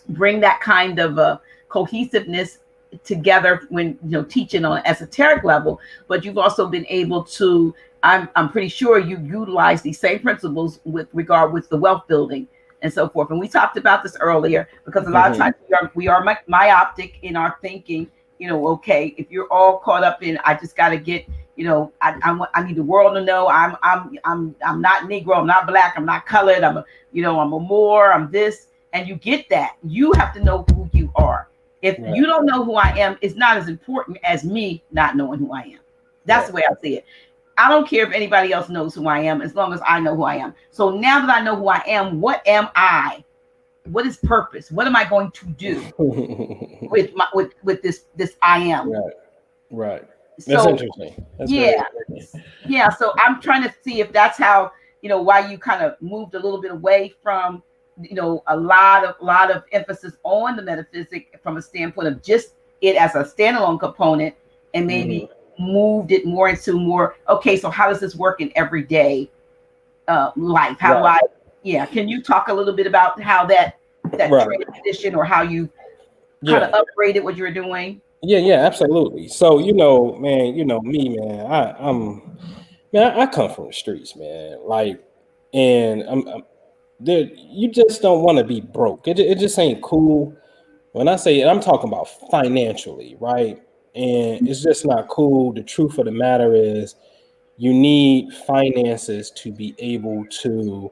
bring that kind of a cohesiveness together when teaching on an esoteric level, but you've also been able to, I'm pretty sure you utilize these same principles with regard with the wealth building and so forth. And we talked about this earlier because a lot of times we are myopic in our thinking. Okay, if you're all caught up in, I just got to get, I need the world to know I'm not Negro, I'm not Black, I'm not colored, I'm a Moor, I'm this, and you get that. You have to know who you are. If you don't know who I am, it's not as important as me not knowing who I am. That's the way I see it. I don't care if anybody else knows who I am, as long as I know who I am. So now that I know who I am, what am I? What is purpose? What am I going to do with my with this I am? Right, right. That's So interesting. That's very yeah, interesting. yeah. So I'm trying to see if that's how, why you kind of moved a little bit away from, a lot of emphasis on the metaphysic from a standpoint of just it as a standalone component, and Hmm. maybe moved it more into more, okay, so how does this work in everyday life? How do Right, I, yeah, can you talk a little bit about how that right. transition, or how you kind of Yeah, upgraded what you were doing? yeah, absolutely. So man, me, man. I come from the streets, man. Like, and I'm there. You just don't want to be broke. It just ain't cool. When I say it, I'm talking about financially, right? And it's just not cool. The truth of the matter is, you need finances to be able to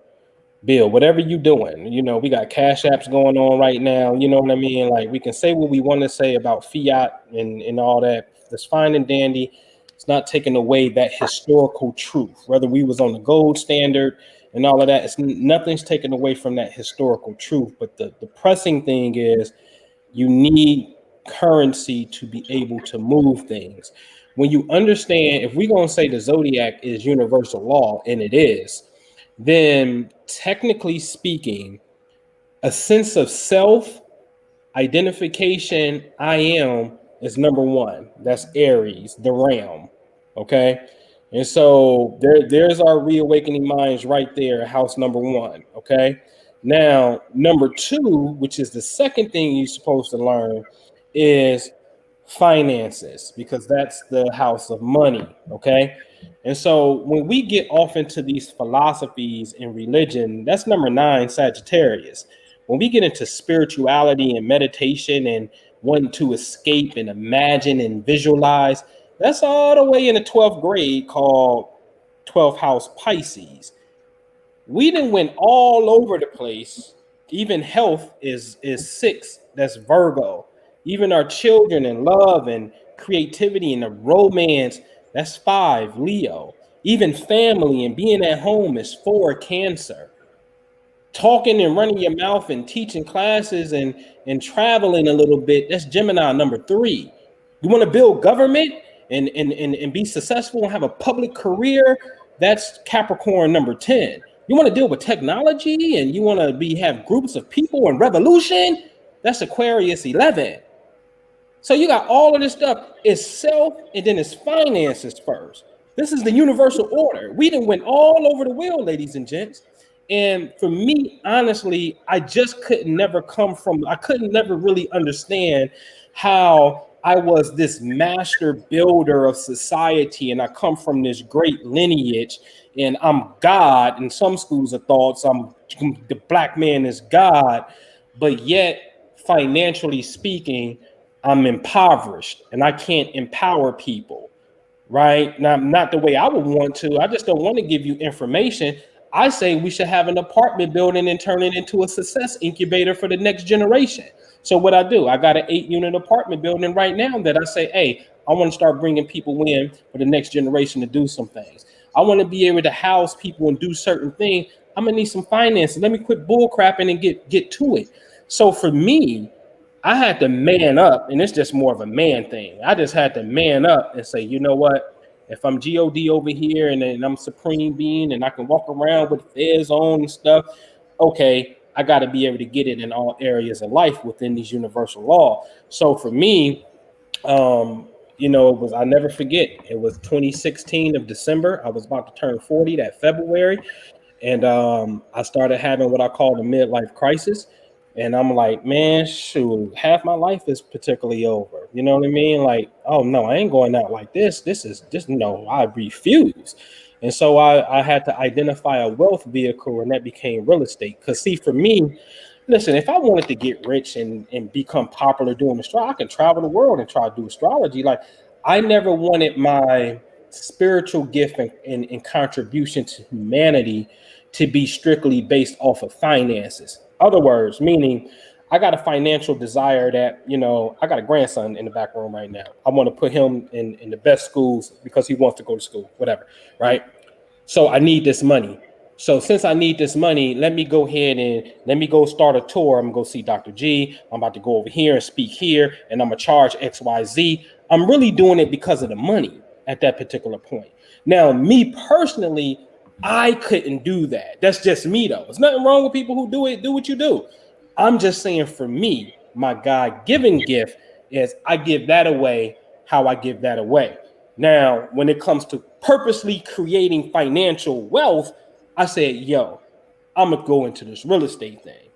build whatever you doing. We got cash apps going on right now. You know what I mean? Like, we can say what we want to say about fiat and all that. That's fine and dandy. It's not taking away that historical truth. Whether we was on the gold standard and all of that, nothing's taken away from that historical truth. But the pressing thing is, you need currency to be able to move things. When you understand, if we're going to say the zodiac is universal law, and it is, then technically speaking, a sense of self identification, I am, is number one. That's Aries, the realm. Okay. And so there's our reawakening minds right there, house number one. Okay. Now, number two, which is the second thing you're supposed to learn, is finances, because that's the house of money. Okay. And so when we get off into these philosophies and religion, that's number nine, Sagittarius. When we get into spirituality and meditation and wanting to escape and imagine and visualize, that's all the way in the 12th grade, called 12th house Pisces. We done went all over the place. Even health is six. That's Virgo. Even our children and love and creativity and the romance, that's five, Leo. Even family and being at home is four, Cancer. Talking and running your mouth and teaching classes and traveling a little bit, that's Gemini, number three. You want to build government and be successful and have a public career, that's Capricorn, number 10. You want to deal with technology and you want to have groups of people and revolution, that's Aquarius, 11. So you got all of this stuff. It's self, and then it's finances first. This is the universal order. We done went all over the wheel, ladies and gents. And for me, honestly, I just I couldn't never really understand how I was this master builder of society, and I come from this great lineage, and I'm God. In some schools of thoughts, the black man is God, but yet, financially speaking, I'm impoverished and I can't empower people, right? Now, not the way I would want to. I just don't want to give you information. I say we should have an apartment building and turn it into a success incubator for the next generation. So what I do, I got an 8-unit apartment building right now that I say, hey, I want to start bringing people in for the next generation to do some things. I want to be able to house people and do certain things. I'm gonna need some finances. Let me quit bull crapping and get to it. So for me, I had to man up, and it's just more of a man thing. I just had to man up and say, you know what? If I'm God over here and I'm supreme being and I can walk around with fez on and stuff, okay, I got to be able to get it in all areas of life within these universal law. So for me, I never forget. It was 2016 of December. I was about to turn 40 that February, and I started having what I call the midlife crisis. And I'm like, man, shoot, half my life is particularly over. You know what I mean? Like, oh no, I ain't going out like this. This is just no, I refuse. And so I had to identify a wealth vehicle, and that became real estate. Because see, for me, listen, if I wanted to get rich and become popular doing astrology, I can travel the world and try to do astrology. Like, I never wanted my spiritual gift and contribution to humanity to be strictly based off of finances. Other words, meaning I got a financial desire that, I got a grandson in the back room right now. I want to put him in the best schools because he wants to go to school, whatever, right? So I need this money. So since I need this money, let me go ahead and let me go start a tour. I'm gonna go see Dr. G. I'm about to go over here and speak here, and I'm gonna charge XYZ. I'm really doing it because of the money at that particular point. Now, me personally, I couldn't do that. That's just me though. There's nothing wrong with people who do it, do what you do. I'm just saying for me, my God-given gift is I give that away how I give that away. Now, when it comes to purposely creating financial wealth, I said, yo, I'm gonna go into this real estate thing.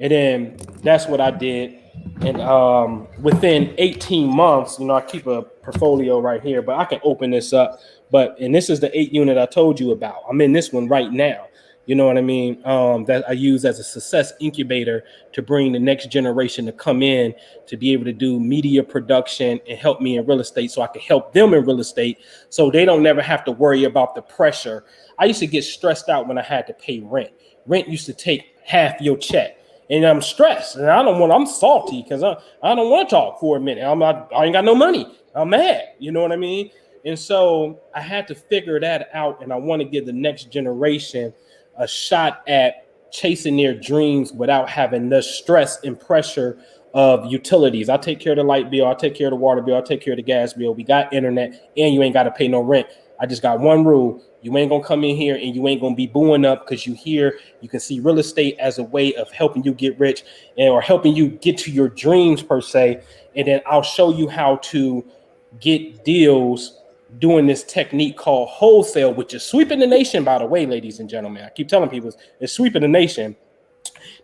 And then that's what I did. And within 18 months, I keep a portfolio right here, but I can open this up. And this is the 8 unit I told you about. I'm in this one right now. You know what I mean? That I use as a success incubator to bring the next generation to come in to be able to do media production and help me in real estate so I can help them in real estate so they don't never have to worry about the pressure. I used to get stressed out when I had to pay rent. Rent used to take half your check. And I'm stressed, and I'm salty because I don't want to talk for a minute. I ain't got no money. I'm mad. You know what I mean? And so I had to figure that out, and I want to give the next generation a shot at chasing their dreams without having the stress and pressure of utilities. I take care of the light bill. I take care of the water bill. I take care of the gas bill. We got internet, and you ain't got to pay no rent. I just got one rule. You ain't gonna come in here and you ain't gonna be booing up because you can see real estate as a way of helping you get rich or helping you get to your dreams per se. And then I'll show you how to get deals doing this technique called wholesale, which is sweeping the nation, by the way, ladies and gentlemen. I keep telling people it's sweeping the nation.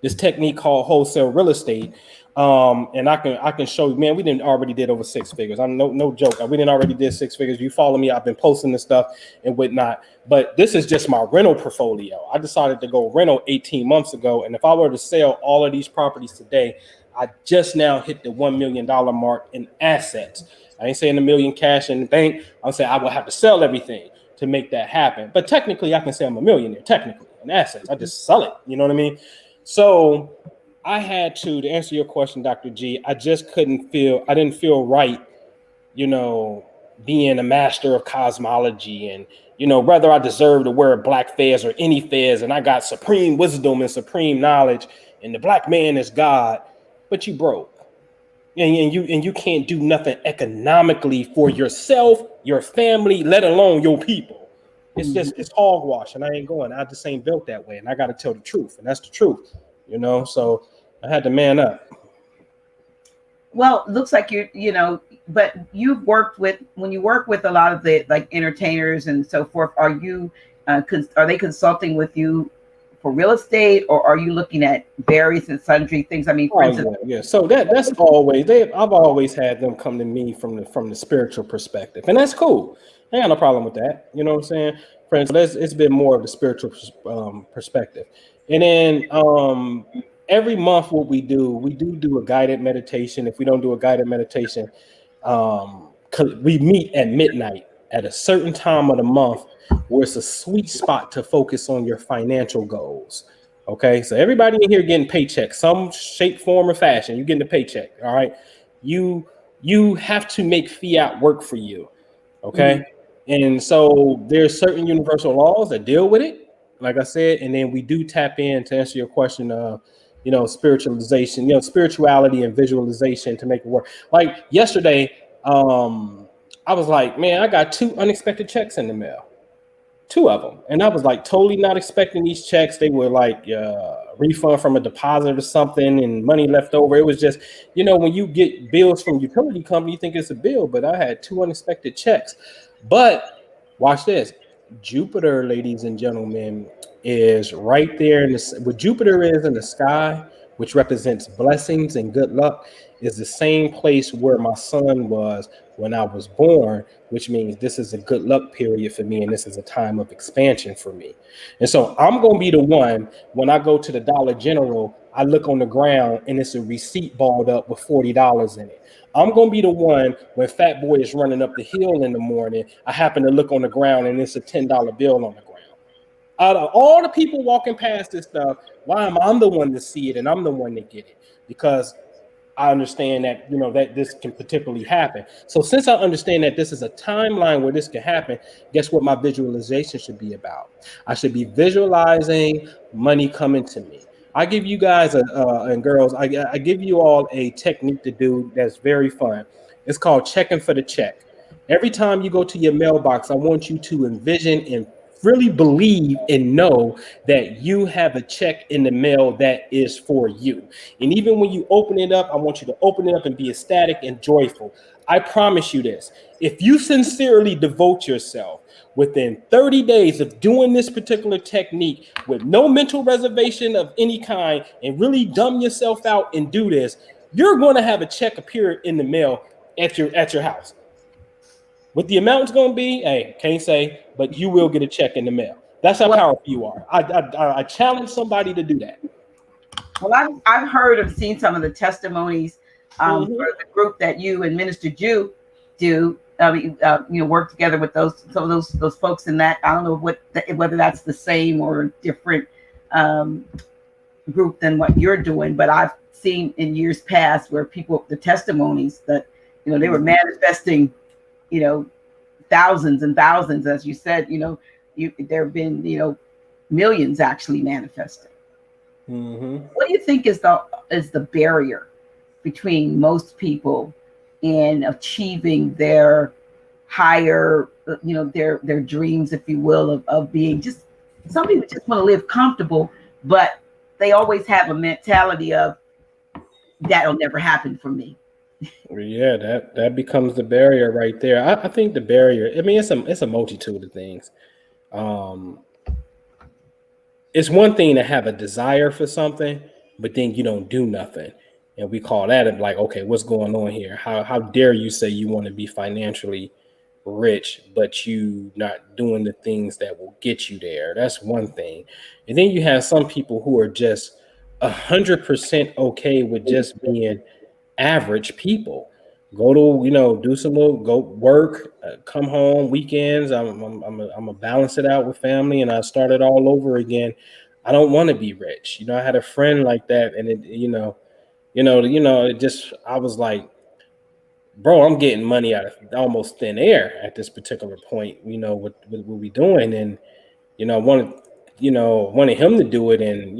This technique called wholesale real estate. And I can show you, man, we didn't already did over 6 figures. I'm no joke. We didn't already did 6 figures. You follow me. I've been posting this stuff and whatnot, but this is just my rental portfolio. I decided to go rental 18 months ago. And if I were to sell all of these properties today, I just now hit the $1 million mark in assets. I ain't saying $1 million cash in the bank. I'm saying I will have to sell everything to make that happen. But technically I can say I'm a millionaire, technically in assets. I just sell it. You know what I mean? So I had to answer your question, Dr. G, I didn't feel right, being a master of cosmology and, whether I deserve to wear black fez or any fez, and I got supreme wisdom and supreme knowledge, and the black man is God, but you broke. And you can't do nothing economically for yourself, your family, let alone your people. It's hogwash, and I ain't going. I just ain't built that way, and I got to tell the truth, and that's the truth, So I had to man up. Well, looks like but you've worked when you work with a lot of the like entertainers and so forth. Are they consulting with you for real estate, or are you looking at various and sundry things? I mean, for instance, yeah. So that's always I've always had them come to me from the spiritual perspective, and that's cool. I ain't got no problem with that. You know what I'm saying? For instance, it's been more of the spiritual perspective, and then every month what we do a guided meditation. If we don't do a guided meditation, we meet at midnight at a certain time of the month where it's a sweet spot to focus on your financial goals. Okay, so everybody in here getting paycheck, some shape, form, or fashion. You getting a paycheck. All right, you have to make fiat work for you. Okay, and so there's certain universal laws that deal with it. Like I said, and then we do tap in to answer your question. Spiritualization, spirituality and visualization to make it work. Like yesterday, I was like, man, I got 2 unexpected checks in the mail. 2 of them. And I was like totally not expecting these checks. They were like refund from a deposit or something and money left over. It was just, when you get bills from utility company, you think it's a bill, but I had 2 unexpected checks. But watch this. Jupiter, ladies and gentlemen, is right there what Jupiter is in the sky, which represents blessings and good luck, is the same place where my son was when I was born, which means this is a good luck period for me, and this is a time of expansion for me. And so I'm going to be the one, when I go to the Dollar General, I look on the ground and it's a receipt balled up with $40 in it. I'm going to be the one when Fat Boy is running up the hill in the morning, I happen to look on the ground and it's a $10 bill on the ground. Out of all the people walking past this stuff, why am I the one to see it and I'm the one to get it? Because I understand that, you know, that this can particularly happen. So since I understand that this is a timeline where this can happen, guess what my visualization should be about? I should be visualizing money coming to me. I give you guys and girls, I give you all a technique to do that's very fun. It's called checking for the check. Every time you go to your mailbox, I want you to envision and really believe and know that you have a check in the mail that is for you. And even when you open it up, I want you to open it up and be ecstatic and joyful. I promise you this. If you sincerely devote yourself within 30 days of doing this particular technique with no mental reservation of any kind and really dumb yourself out and do this, you're going to have a check appear in the mail at your house. What the amount's going to be, hey, can't say, but you will get a check in the mail. That's how powerful you are. I challenge somebody to do that. Well, I've heard of seen some of the testimonies for the group that you and Minister Jew do. Work together with some of those folks in that. I don't know whether that's the same or different group than what you're doing, but I've seen in years past where the testimonies that they were manifesting, thousands and thousands, as you said. There have been millions actually manifested. What do you think is the barrier between most people in achieving their higher, their dreams, if you will, of being just some people just want to live comfortable, but they always have a mentality of that'll never happen for me. Yeah, that becomes the barrier right there. I think the barrier, I mean, it's a multitude of things. It's one thing to have a desire for something, but then you don't do nothing. And we call that like, okay, what's going on here? How dare you say you want to be financially rich, but you not doing the things that will get you there? That's one thing. And then you have some people who are just 100% okay with just being average people. Go to, do some little, go work, come home weekends. I'm gonna balance it out with family, and I start it all over again. I don't want to be rich. I had a friend like that, and it just, I was like, bro, I'm getting money out of almost thin air at this particular point. What we doing, and wanted him to do it, and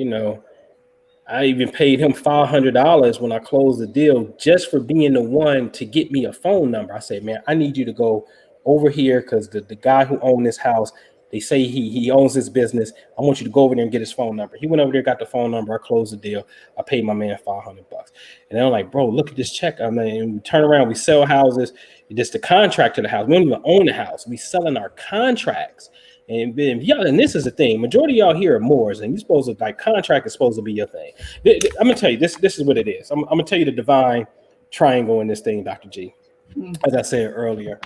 I even paid him $500 when I closed the deal just for being the one to get me a phone number. I said, man, I need you to go over here because the guy who owned this house, they say he owns this business. I want you to go over there and get his phone number. He went over there, got the phone number. I closed the deal. I paid my man $500. And I'm like, bro, look at this check. I mean, we turn around, we sell houses. It's the contract to the house. We don't even own the house. We selling our contracts. And this is the thing. Majority of y'all here are Moors, and you're supposed to, like, contract is supposed to be your thing. I'm gonna tell you this is what it is. I'm gonna tell you the divine triangle in this thing, Dr. G. As I said earlier,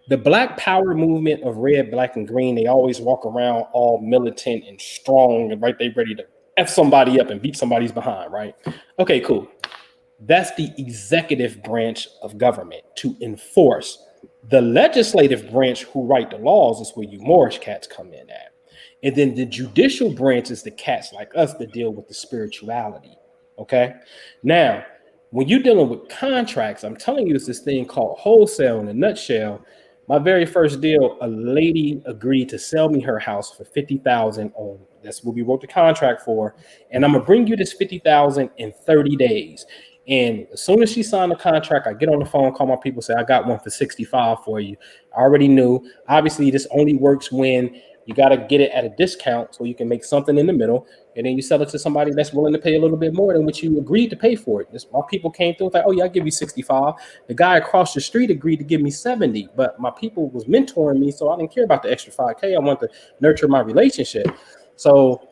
the Black Power movement of red, black, and green, they always walk around all militant and strong, and right, they ready to F somebody up and beat somebody's behind, right? Okay, cool. That's the executive branch of government to enforce. The legislative branch, who write the laws, is where you Moorish cats come in at. And then the judicial branch is the cats like us that deal with the spirituality. Okay. Now, when you're dealing with contracts, I'm telling you, it's this thing called wholesale in a nutshell. My very first deal, a lady agreed to sell me her house for $50,000 on. That's what we wrote the contract for. And I'm gonna bring you this $50,000 in 30 days. And as soon as she signed the contract, I get on the phone, call my people, say, I got one for 65 for you. I already knew. Obviously, this only works when you got to get it at a discount so you can make something in the middle. And then you sell it to somebody that's willing to pay a little bit more than what you agreed to pay for it. My people came through, like, oh, yeah, I'll give you 65. The guy across the street agreed to give me 70. But my people was mentoring me, so I didn't care about the extra 5K. I want to nurture my relationship. So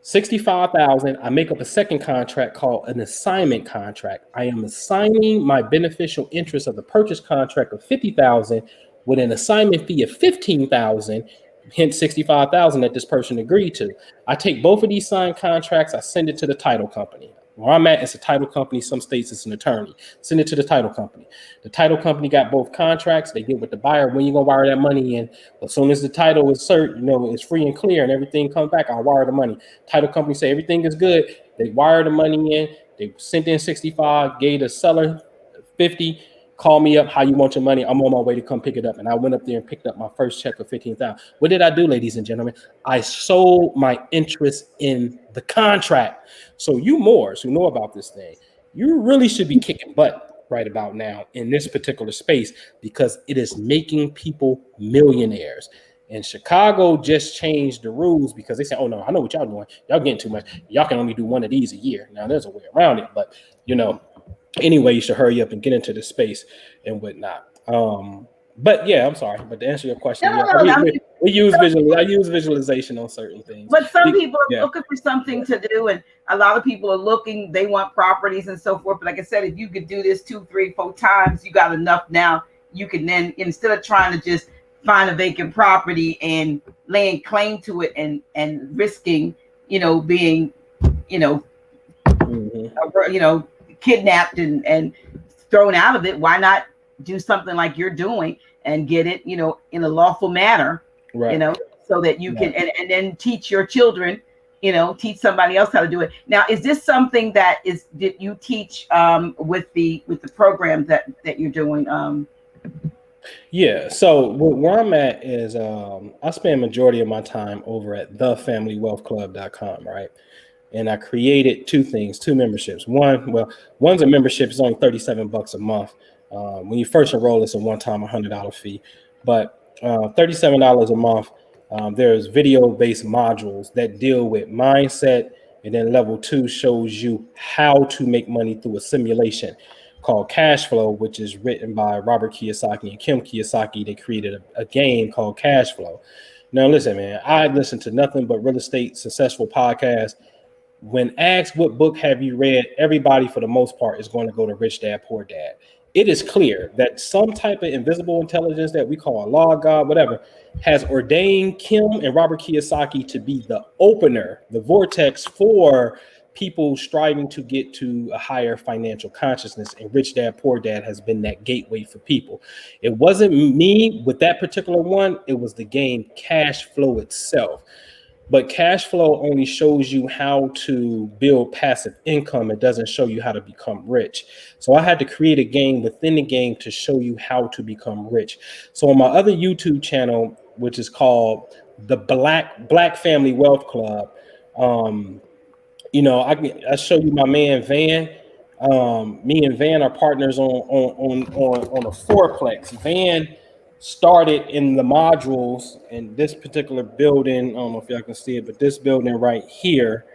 65,000. I make up a second contract called an assignment contract. I am assigning my beneficial interest of the purchase contract of 50,000 with an assignment fee of 15,000, hence 65,000 that this person agreed to. I take both of these signed contracts, I send it to the title company. Where I'm at, it's a title company. Some states it's an attorney. Send it to the title company. The title company got both contracts. They get with the buyer. When you gonna wire that money in? As soon as the title is certain, it's free and clear, and everything comes back, I'll wire the money. Title company say everything is good. They wire the money in. They sent in 65, gave the seller 50. Call me up. How you want your money? I'm on my way to come pick it up. And I went up there and picked up my first check of $15,000. What did I do, ladies and gentlemen? I sold my interest in the contract. So you Moors who know about this thing, you really should be kicking butt right about now in this particular space, because it is making people millionaires. And Chicago just changed the rules because they say, oh, no, I know what y'all doing. Y'all getting too much. Y'all can only do one of these a year. Now, there's a way around it, but, anyway, you should hurry up and get into the space and whatnot. But yeah, I'm sorry. But to answer your question, we use I use visualization on certain things. But some people are looking for something to do, and a lot of people are looking. They want properties and so forth. But like I said, if you could do this 2, 3, 4 times, you got enough now. You can then, instead of trying to just find a vacant property and laying claim to it and risking, being, kidnapped and thrown out of it, why not do something like you're doing and get it, in a lawful manner, right. So that you can, and then teach your children, teach somebody else how to do it. Now, is this something that did you teach with the program that you're doing? Yeah. So where I'm at is I spend majority of my time over at thefamilywealthclub.com, right? And I created two memberships. One's a membership. It's only $37 a month. When you first enroll, it's a one-time $100 fee, but $37 a month. There's video-based modules that deal with mindset, and then level 2 shows you how to make money through a simulation called Cash Flow, which is written by Robert Kiyosaki and Kim Kiyosaki. They created a game called Cash Flow. Now, listen, man, I listen to nothing but real estate successful podcasts. When asked what book have you read, everybody for the most part is going to go to Rich Dad, Poor Dad. It is clear that some type of invisible intelligence that we call a law of God, whatever, has ordained Kim and Robert Kiyosaki to be the opener, the vortex for people striving to get to a higher financial consciousness. And Rich Dad, Poor Dad has been that gateway for people. It wasn't me with that particular one. It was the game Cash Flow itself. But Cash Flow only shows you how to build passive income. It doesn't show you how to become rich. So I had to create a game within the game to show you how to become rich. So on my other YouTube channel, which is called the Black Family Wealth Club, I show you my man Van. Me and Van are partners on a fourplex. Van started in the modules in this particular building. I don't know if y'all can see it, but this building right here,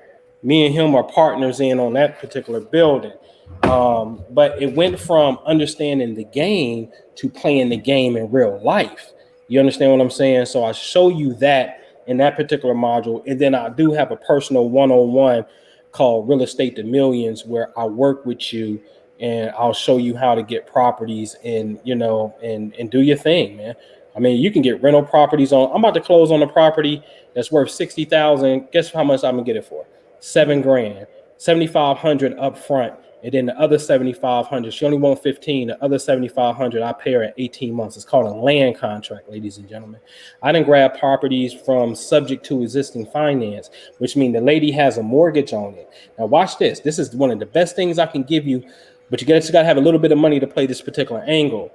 me and him are partners in on that particular building. But it went from understanding the game to playing the game in real life. You understand what I'm saying? So I show you that in that particular module. And then I do have a personal one-on-one called Real Estate to Millions, where I work with you and I'll show you how to get properties and, and do your thing, man. I mean, you can get rental properties I'm about to close on a property that's worth 60,000. Guess how much I'm gonna get it for? $7,000, 7,500 up front. And then the other 7,500, she only wants 15. The other 7,500, I pay her at 18 months. It's called a land contract, ladies and gentlemen. I didn't grab properties from subject to existing finance, which means the lady has a mortgage on it. Now watch this. This is one of the best things I can give you, but you just got to have a little bit of money to play this particular angle.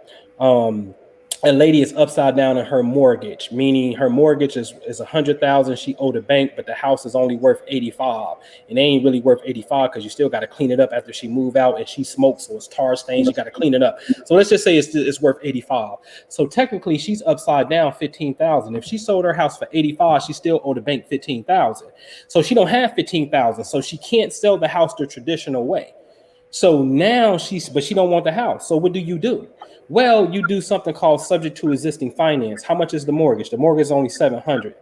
A lady is upside down in her mortgage, meaning her mortgage is 100,000. She owed a bank, but the house is only worth 85, and they ain't really worth 85 because you still got to clean it up after she move out, and she smokes, so it's tar stains. You got to clean it up. So let's just say it's worth 85. So technically, she's upside down 15,000. If she sold her house for 85, she still owed the bank 15,000. So she don't have 15,000. So she can't sell the house the traditional way. So now she don't want the house. So what do? Well, you do something called subject to existing finance. How much is the mortgage? The mortgage is only $700.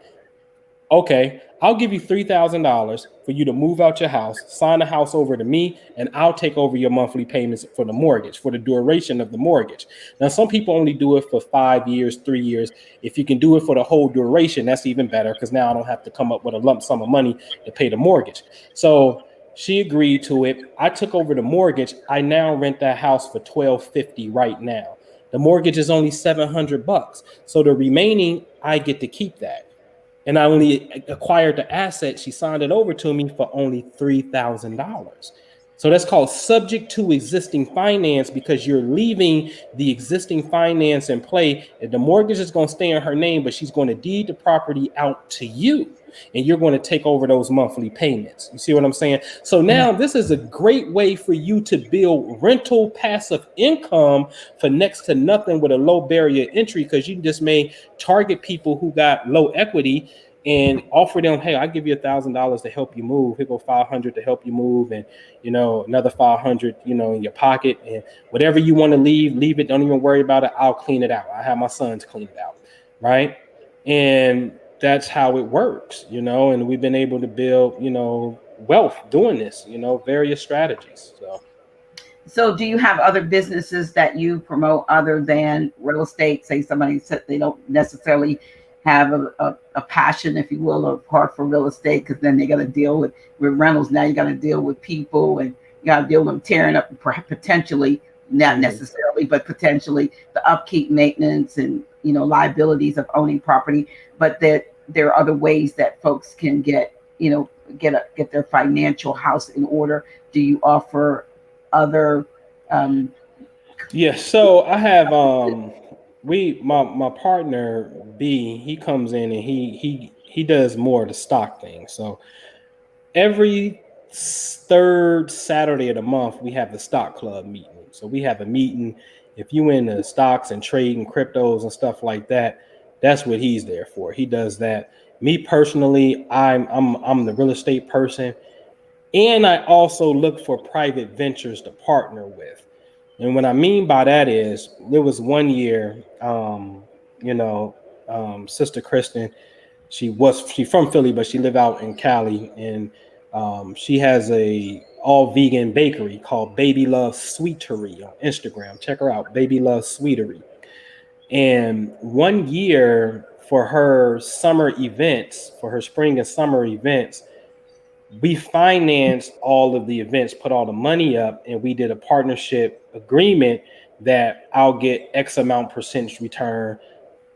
Okay, I'll give you $3,000 for you to move out your house, sign the house over to me, and I'll take over your monthly payments for the mortgage, for the duration of the mortgage. Now, some people only do it for 5 years, 3 years. If you can do it for the whole duration, that's even better, because now I don't have to come up with a lump sum of money to pay the mortgage. So She agreed to it. I took over the mortgage. I now rent that house for $1,250 right now. The mortgage is only $700, so the remaining I get to keep that. And I only acquired the asset. She signed it over to me for only $3,000. So that's called subject to existing finance, because you're leaving the existing finance in play. And the mortgage is going to stay in her name, but she's going to deed the property out to you. And you're going to take over those monthly payments. You see what I'm saying? So now this is a great way for you to build rental passive income for next to nothing with a low barrier entry, because you just may target people who got low equity and offer them, hey, I give you $1,000 to help you move. Here go 500 to help you move, and another 500, in your pocket, and whatever you want to leave it. Don't even worry about it. I'll clean it out. I have my sons clean it out, right? And that's how it works, and we've been able to build, wealth doing this, various strategies. So do you have other businesses that you promote other than real estate? Say somebody said they don't necessarily have a passion, if you will, or heart for real estate, because then they got to deal with rentals. Now you got to deal with people, and you got to deal with them tearing up, potentially, not necessarily, but potentially the upkeep, maintenance, and liabilities of owning property. But that there are other ways that folks can get their financial house in order. Do you offer other So I have my partner B, he comes in and he does more of the stock thing. So every third Saturday of the month we have the stock club meeting. So we have a meeting. If you into stocks and trading cryptos and stuff like that, that's what he's there for. He does that. Me personally, I'm the real estate person, and I also look for private ventures to partner with. And what I mean by that is, there was one year, Sister Kristen, she from Philly, but she lived out in Cali, and she has a all vegan bakery called Baby Love Sweetery on Instagram. Check her out, Baby Love Sweetery. And one year, for her summer events, for her spring and summer events, we financed all of the events, put all the money up, and we did a partnership agreement that I'll get X amount percentage return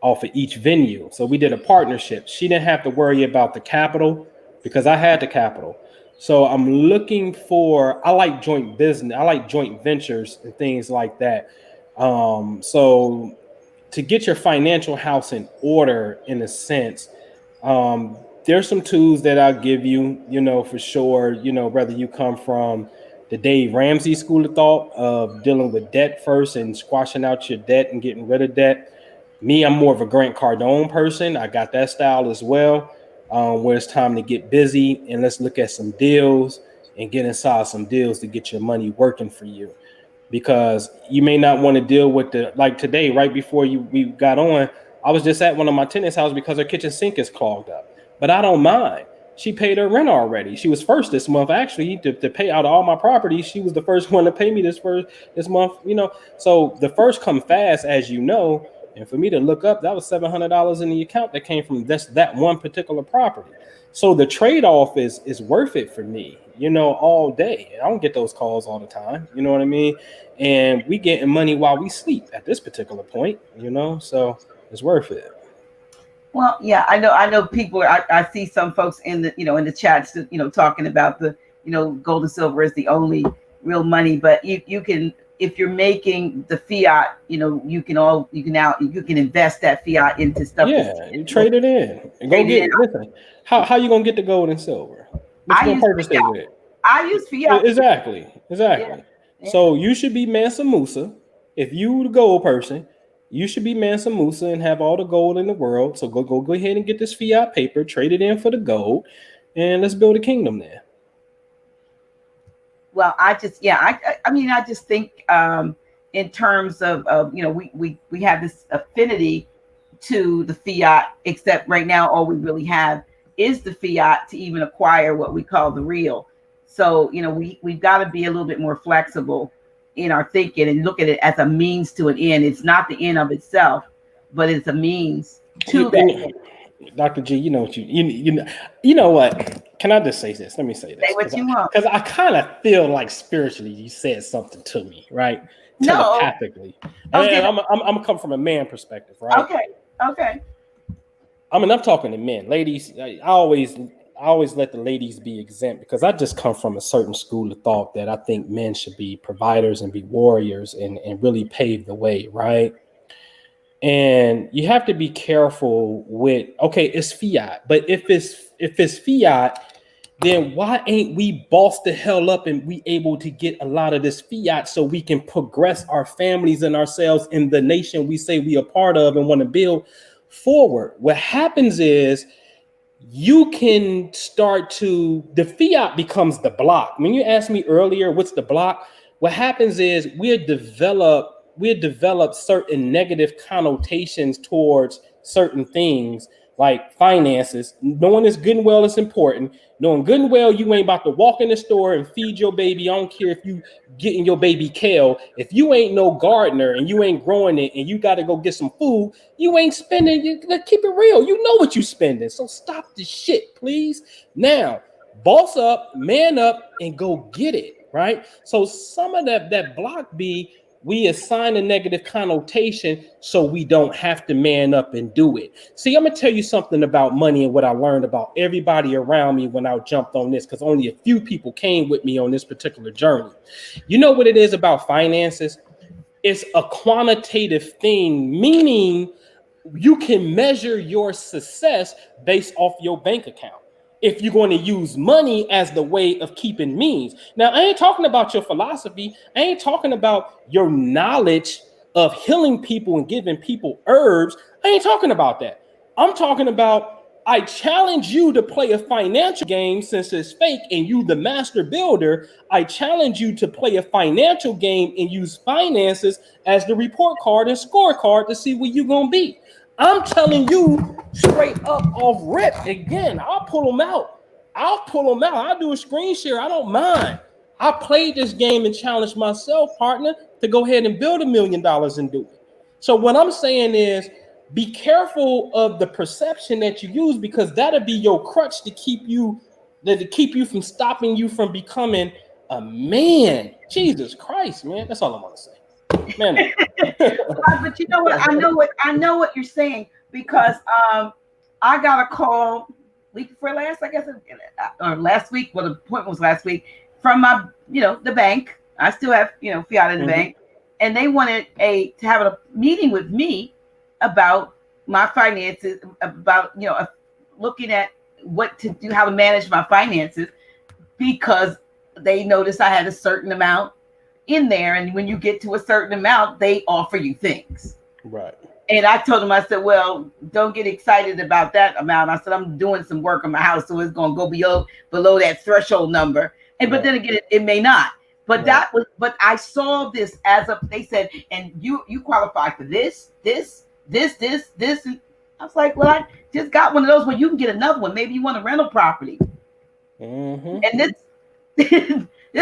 off of each venue. So we did a partnership. She didn't have to worry about the capital because I had the capital. So I'm looking for, I like joint business. I like joint ventures and things like that. So to get your financial house in order, in a sense, there's some tools that I'll give you, for sure, whether you come from the Dave Ramsey school of thought of dealing with debt first and squashing out your debt and getting rid of debt. Me, I'm more of a Grant Cardone person. I got that style as well, where it's time to get busy and let's look at some deals and get inside some deals to get your money working for you. Because you may not want to deal with like today, right before we got on, I was just at one of my tenants' house because her kitchen sink is clogged up. But I don't mind. She paid her rent already. She was first this month, actually, to pay out all my property. She was the first one to pay me this month, So the first come fast, as you know. And for me to look up, that was $700 in the account that came from that one particular property. So the trade-off is worth it for me, all day. I don't get those calls all the time. You know what I mean? And we getting money while we sleep at this particular point, so it's worth it. Well, yeah, I know people. I see some folks in the in the chats, talking about the gold and silver is the only real money, but you can, if you're making the fiat, you can invest that fiat into stuff. Yeah, you trade it in and go get it. Listen, how you gonna get the gold and silver? What you gonna purchase it with? I use fiat. Exactly. Yeah. So you should be Mansa Musa. If you the gold person, you should be Mansa Musa and have all the gold in the world. So go ahead and get this fiat paper, trade it in for the gold, and let's build a kingdom there. Well, I just think in terms of we have this affinity to the fiat, except right now all we really have is the fiat to even acquire what we call the real. So we've got to be a little bit more flexible in our thinking and look at it as a means to an end. It's not the end of itself, but it's a means to that end. Dr. G, you know what you know what? Can I just say this? Let me say Say this what you want. because I kind of feel like spiritually you said something to me, right? No. Telepathically, Okay. and I'm gonna come from a man perspective, right? Okay. Okay. I mean, I'm talking to men, ladies. I always let the ladies be exempt because I just come from a certain school of thought that I think men should be providers and be warriors and really pave the way, right? And you have to be careful with, okay, it's fiat, but if it's fiat, then why ain't we bossed the hell up and we able to get a lot of this fiat so we can progress our families and ourselves in the nation we say we are part of and want to build forward? What happens is you can start to, the fiat becomes the block. When you asked me earlier what's the block, what happens is we develop certain negative connotations towards certain things like finances, knowing it's good and well it's important, knowing good and well you ain't about to walk in the store and feed your baby. I don't care if you getting your baby kale. If you ain't no gardener and you ain't growing it and you got to go get some food, you ain't spending. Keep it real. You know what you spending. So stop the shit, please. Now, boss up, man up, and go get it. Right. So some of that block B, we assign a negative connotation so we don't have to man up and do it. See, I'm gonna tell you something about money and what I learned about everybody around me when I jumped on this, because only a few people came with me on this particular journey. You know what it is about finances? It's a quantitative thing, meaning you can measure your success based off your bank account. If you're going to use money as the way of keeping means. Now, I ain't talking about your philosophy. I ain't talking about your knowledge of healing people and giving people herbs. I ain't talking about that. I'm talking about, I challenge you to play a financial game since it's fake and you the master builder. I challenge you to play a financial game and use finances as the report card and scorecard to see where you're going to be. I'm telling you straight up off rip. Again, I'll pull them out. I'll do a screen share. I don't mind. I played this game and challenged myself, partner, to go ahead and build $1 million and do it. So what I'm saying is, be careful of the perception that you use, because that'll be your crutch to keep you from stopping you from becoming a man. Jesus Christ, man. That's all I want to say. Man. But you know what? I know what you're saying, because I got a call week before last, I guess, or last week. Well, the appointment was last week, from my, the bank. I still have, fiat in the bank, and they wanted to have a meeting with me about my finances, about looking at what to do, how to manage my finances, because they noticed I had a certain amount in there, and when you get to a certain amount, they offer you things. Right. And I told them, I said, well, don't get excited about that amount. I said, I'm doing some work on my house, so it's going to go below that threshold number. And but then again, it may not. But but I saw this as they said, and you qualify for this. And I was like, well, I just got one of those where you can get another one. Maybe you want a rental property. And this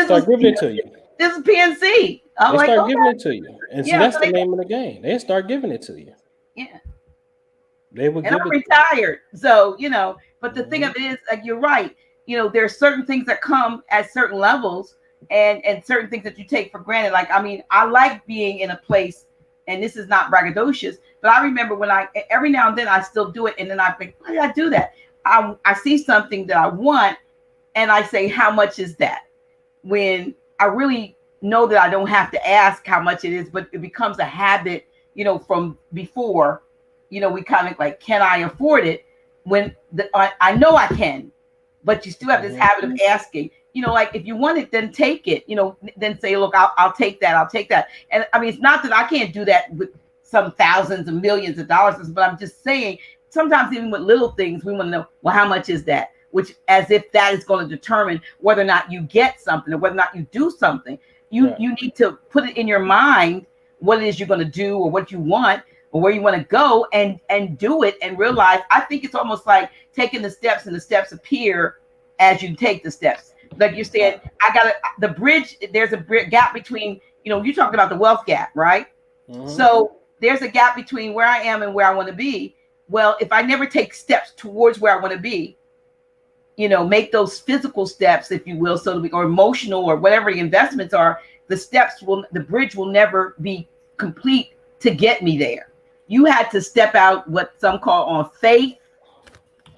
start giving it to you. This is PNC. I'm they start giving it to you. And so that's the name of the game. They start giving it to you. Yeah. They will give I'm it. retired. So, but the thing of it is, like, you're right. There are certain things that come at certain levels, and certain things that you take for granted. Like, I mean, I like being in a place, and this is not braggadocious, but I remember when every now and then I still do it. And then I think, why did I do that? I see something that I want, and I say, how much is that? When I really know that I don't have to ask how much it is, but it becomes a habit, from before, we kind of like, can I afford it? When I know I can, but you still have this habit of asking, like, if you want it, then take it, then say, look, I'll take that. I'll take that. And I mean, it's not that I can't do that with some thousands and millions of dollars, but I'm just saying, sometimes even with little things, we want to know, well, how much is that? Which, as if that is going to determine whether or not you get something or whether or not you do something. You need to put it in your mind what it is you're going to do, or what you want, or where you want to go, and do it, and realize. I think it's almost like taking the steps, and the steps appear as you take the steps. Like you said, the bridge. There's a gap between. You talked about the wealth gap, right? So there's a gap between where I am and where I want to be. Well, if I never take steps towards where I want to be, make those physical steps, if you will, so to be, or emotional, or whatever the investments are, the bridge will never be complete to get me there. You had to step out, what some call on faith,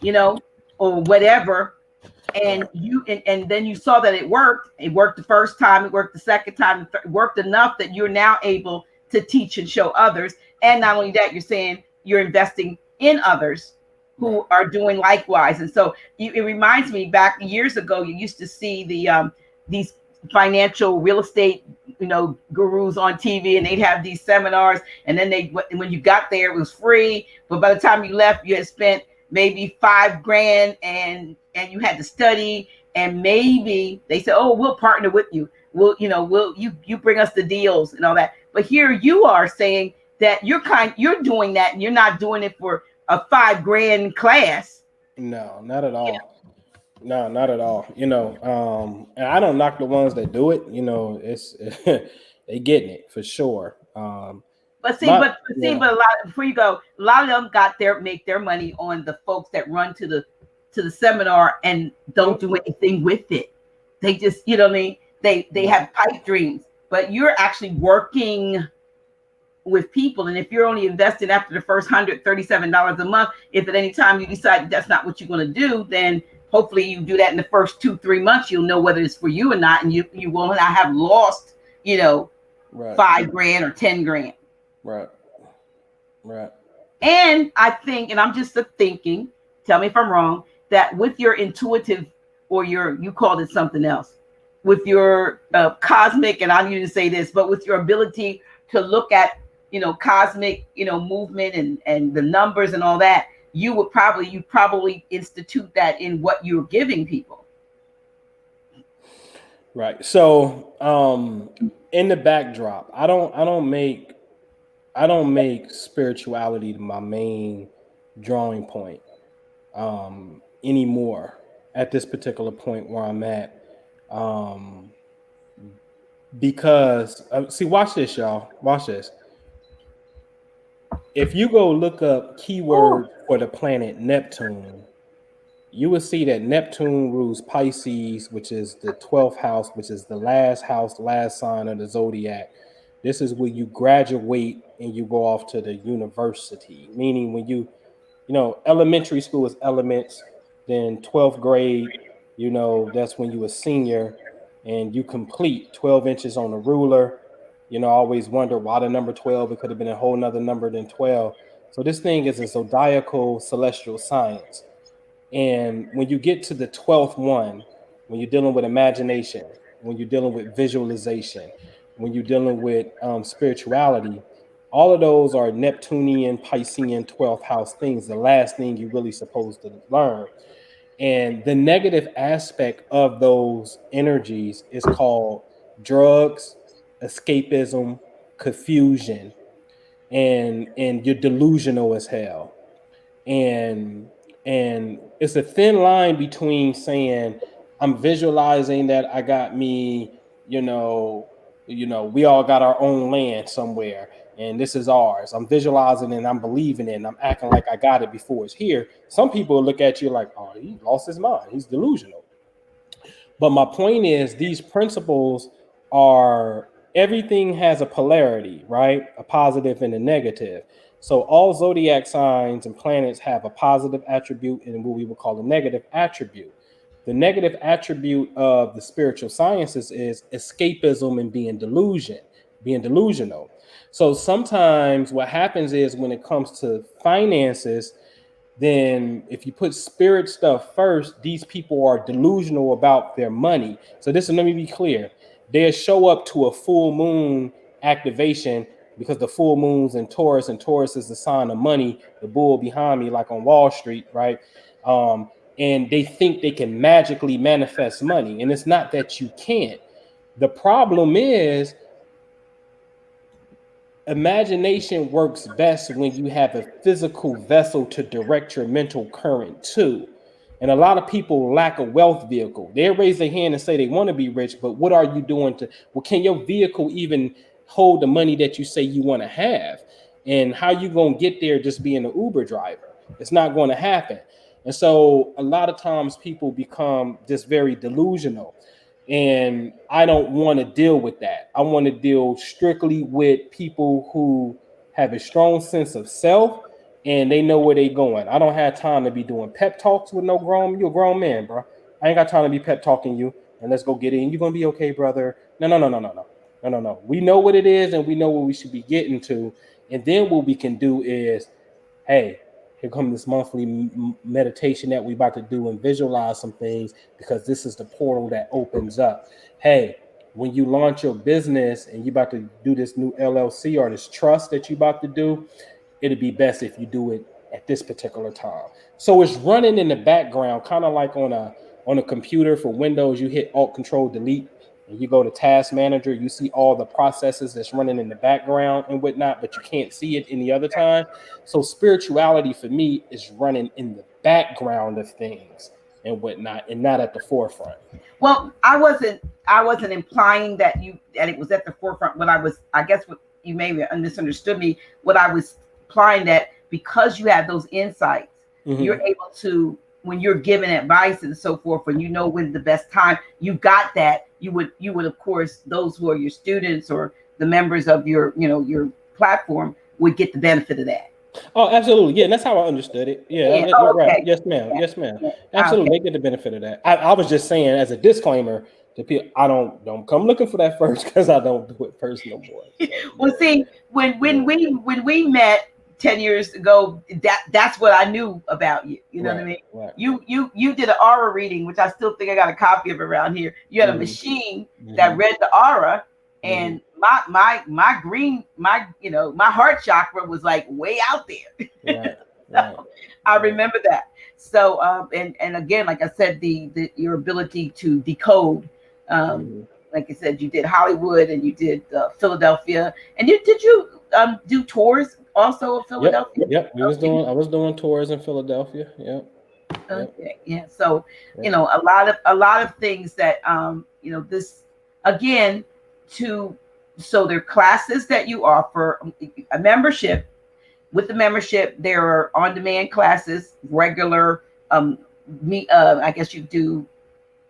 you know, or whatever, and Right. and then you saw that it worked the first time, it worked the second time, it worked enough that you're now able to teach and show others. And not only that, you're saying you're investing in others Right. who are doing likewise. And so it reminds me, back years ago, you used to see these financial real estate gurus on TV, and they'd have these seminars, and then when you got there it was free, but by the time you left you had spent maybe 5 grand, and you had to study, and maybe they said, oh, we'll partner with you, you bring us the deals and all that. But here you are saying that you're doing that, and you're not doing it for a 5 grand class. No, not at all. No, not at all. And I don't knock the ones that do it. It's they getting it for sure. But see, My but yeah. a lot, before you go, a lot of them make their money on the folks that run to the seminar and don't do anything with it. They just, you know what I mean? They Right. have pipe dreams, but you're actually working with people. And if you're only investing after the first $137 a month, if at any time you decide that's not what you're going to do, then hopefully you do that in the first 2-3 months. You'll know whether it's for you or not, and you will not have lost, Right. 5 grand or 10 grand. Right. Right. And I think, and I'm just thinking, tell me if I'm wrong, that with your intuitive, or you called it something else, with your cosmic, and I need to say this, but with your ability to look at, cosmic, movement, and the numbers and all that, you probably institute that in what you're giving people. Right. So, in the backdrop, I don't make spirituality my main drawing point anymore at this particular point where I'm at. Um, because see, watch this, y'all. Watch this. If you go look up Oh, keywords for the planet Neptune, you will see that Neptune rules Pisces, which is the 12th house, which is the last last sign of the zodiac. This is where you graduate and you go off to the university, meaning when elementary school is elements, then 12th grade, that's when you a senior and you complete 12 inches on the ruler. I always wonder why the number 12, it could have been a whole nother number than 12. So this thing is a zodiacal celestial science. And when you get to the 12th one, when you're dealing with imagination, when you're dealing with visualization, when you're dealing with spirituality, all of those are Neptunian, Piscean, 12th house things, the last thing you're really supposed to learn. And the negative aspect of those energies is called drugs, escapism, confusion, and you're delusional as hell. And and it's a thin line between saying I'm visualizing that I got me, we all got our own land somewhere and this is ours. I'm visualizing and I'm believing it and I'm acting like I got it before it's here. Some people look at you like, oh, he lost his mind, he's delusional. But my point is, these principles are everything has a polarity, right? A positive and a negative. So all zodiac signs and planets have a positive attribute and what we would call a negative attribute. The negative attribute of the spiritual sciences is escapism and being delusional. So sometimes what happens is when it comes to finances, then if you put spirit stuff first, these people are delusional about their money. So let me be clear. They'll show up to a full moon activation because the full moon's in Taurus, and Taurus is the sign of money, the bull behind me, like on Wall Street, right? Um, and they think they can magically manifest money. And it's not that you can't. The problem is imagination works best when you have a physical vessel to direct your mental current to. And a lot of people lack a wealth vehicle. They raise their hand and say they want to be rich, but what are you doing well, can your vehicle even hold the money that you say you want to have? And how you going to get there just being an Uber driver? It's not going to happen. And so a lot of times people become just very delusional. And I don't want to deal with that. I want to deal strictly with people who have a strong sense of self and they know where they're going. I don't have time to be doing pep talks with no grown, you're a grown man, bro. I ain't got time to be pep talking you and let's go get in. You're gonna be okay, brother. No, no, no, no, no, no. No, no, no. We know what it is and we know what we should be getting to. And then what we can do is, hey, here come this monthly meditation that we about to do and visualize some things because this is the portal that opens up. Hey, when you launch your business and you about to do this new LLC or this trust that you about to do, it'd be best if you do it at this particular time. So it's running in the background, kind of like on a computer for Windows, you hit Alt Control Delete and you go to Task Manager, you see all the processes that's running in the background and whatnot, but you can't see it any other time. So spirituality for me is running in the background of things and whatnot, and not at the forefront. Well, I wasn't implying that it was at the forefront. What I was, I guess, what you may have misunderstood me. What I was implying that because you have those insights, you're able to, when you're giving advice and so forth, when you know when the best time, you got that. You would of course, those who are your students or the members of your your platform would get the benefit of that. Oh, absolutely. Yeah, and that's how I understood it. Yeah, Yeah. Oh, right. okay. Yes, ma'am. Yeah. Yes, ma'am. Yeah. Absolutely. Okay. They get the benefit of that. I was just saying as a disclaimer to people, I don't come looking for that first because I don't do it first no more. So, Well, yeah, see, when we met 10 years ago, that's what I knew about you. You know what I right, mean? right. You did an aura reading, which I still think I got a copy of around here. You had a machine that Mhm. read the aura, Mhm. and my green my heart chakra was like way out there. Right, right, So I right. remember that. So and again, like I said, the your ability to decode. Um, Mhm. like I said, you did Hollywood and you did Philadelphia, and did you do tours also of Yep, Philadelphia? yep. Okay, I was doing tours in Philadelphia. Yep, yep, okay, yeah. So yep. a lot of things that this again to so there are classes that you offer, a membership. With the membership, there are on-demand classes, regular. Me, I guess you do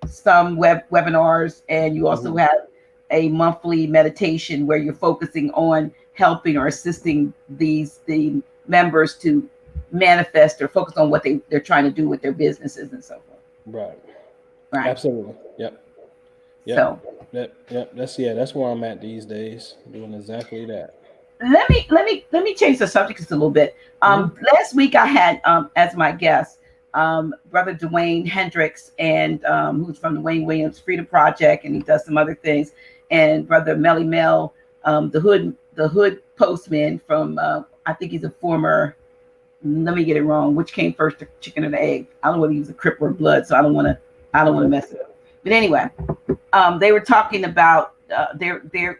some webinars, and you also Mhm. have a monthly meditation where you're focusing on helping or assisting the members to manifest or focus on what they're trying to do with their businesses and so forth. Right. Right. Absolutely. Yep. Yep. So Yep. That's where I'm at these days, doing exactly that. let me change the subject just a little bit. Mhm. Last week I had as my guest Brother Dwayne Hendricks, and who's from the Wayne Williams Freedom Project, and he does some other things. And Brother Melly Mel, the hood postman from I think he's a former. Let me get it wrong. Which came first, the chicken or the egg? I don't know whether he was a Crip or Blood, so I don't want to. I don't want to Okay. mess it up. But anyway, they were talking about they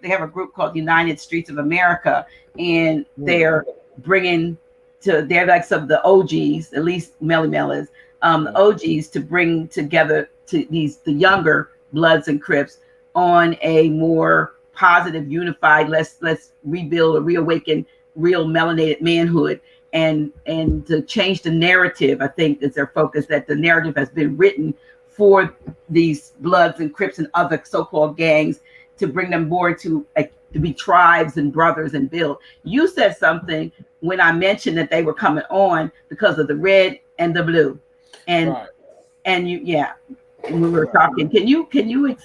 have a group called United Streets of America, and Mm. they're bringing they're like some of the OGs, at least Melly Mel is the Right. OGs, to bring together to the younger Bloods and Crips on a more positive, unified. Let's rebuild or reawaken real melanated manhood, and to change the narrative. I think is their focus, that the narrative has been written for these Bloods and Crips and other so-called gangs, to bring them more to be tribes and brothers and build. You said something when I mentioned that they were coming on because of the red and the blue, and Right. and you yeah, and we were Right. talking. Can you expand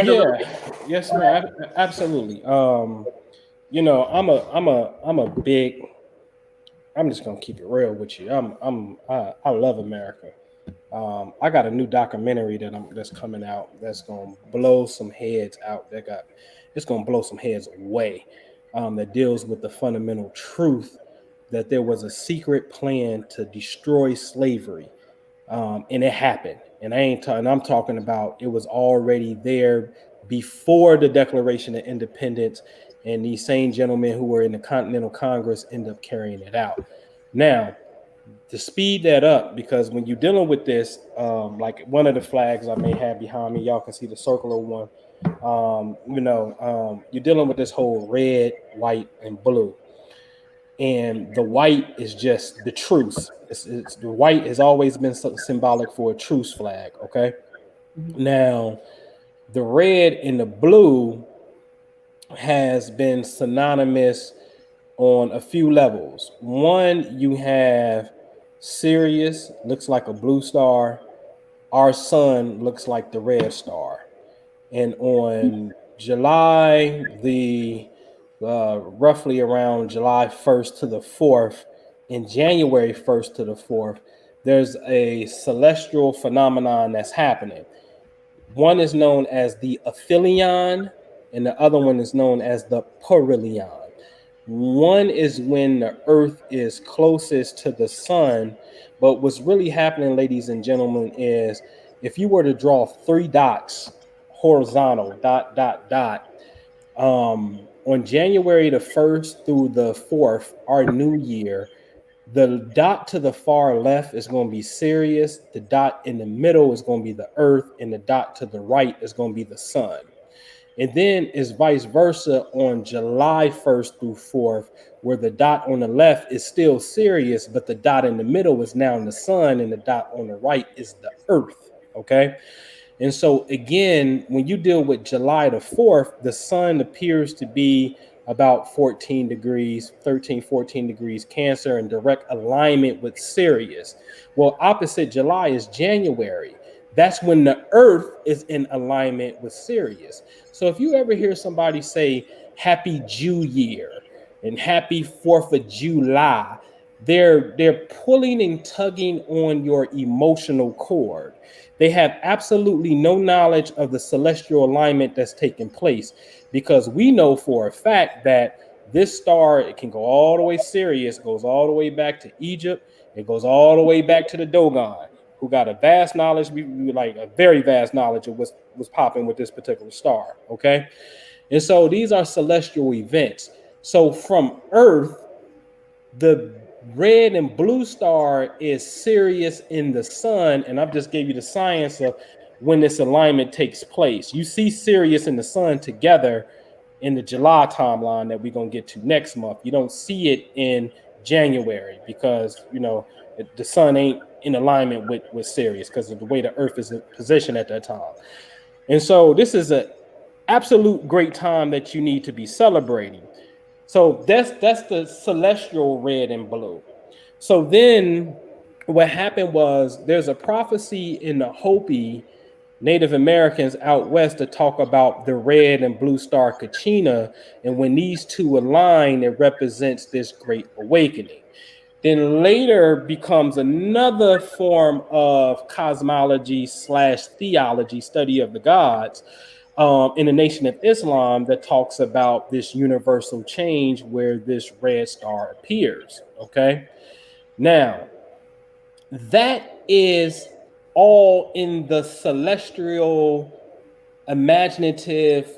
a little Yeah. bit Yes, on that? ma'am. Absolutely. I'm a big. I'm just gonna keep it real with you. I love America. I got a new documentary that's coming out that's gonna blow some heads out. It's gonna blow some heads away. That deals with the fundamental truth that there was a secret plan to destroy slavery, and it happened. And I'm talking about it was already there before the Declaration of Independence, and these same gentlemen who were in the Continental Congress end up carrying it out. Now, to speed that up, because when you're dealing with this, like one of the flags I may have behind me, y'all can see the circular one. You're dealing with this whole red, white, and blue. and the white is just the truce. The white has always been symbolic for a truce flag. Okay, now the red and the blue has been synonymous on a few levels. One, you have Sirius, looks like a blue star. Our sun looks like the red star. And on July the roughly around July 1st to the 4th, and January 1st to the 4th, there's a celestial phenomenon that's happening. One is known as the aphelion, and the other one is known as the perihelion. One is when the earth is closest to the sun, but what's really happening, ladies and gentlemen, is if you were to draw three dots, horizontal, dot, dot, dot, on January the 1st through the 4th, our new year, the dot to the far left is going to be Sirius, the dot in the middle is going to be the earth, and the dot to the right is going to be the sun. And then it's vice versa on July 1st through 4th, where the dot on the left is still Sirius, but the dot in the middle is now the sun, and the dot on the right is the earth. Okay. And so, again, when you deal with July the 4th, the sun appears to be about 14 degrees, 13, 14 degrees Cancer in direct alignment with Sirius. Well, opposite July is January. That's when the earth is in alignment with Sirius. So if you ever hear somebody say Happy Jew Year and Happy 4th of July, they're pulling and tugging on your emotional cord. They have absolutely no knowledge of the celestial alignment that's taking place, because we know for a fact that this star, it can go all the way Sirius, goes all the way back to Egypt, it goes all the way back to the Dogon, who got a vast knowledge, like a very vast knowledge of what's popping with this particular star. Okay, and so these are celestial events. So from Earth, the red and blue star is Sirius in the sun, and I've just gave you the science of when this alignment takes place. You see Sirius and the sun together in the July timeline that we're going to get to next month. You don't see it in January because, the sun ain't in alignment with Sirius because of the way the earth is positioned at that time. And so this is an absolute great time that you need to be celebrating. So that's the celestial red and blue. So then what happened was there's a prophecy in the Hopi Native Americans out west to talk about the red and blue star Kachina. And when these two align, it represents this great awakening. Then later becomes another form of cosmology / theology, study of the gods, in the Nation of Islam, that talks about this universal change where this red star appears. Okay. Now, that is all in the celestial, imaginative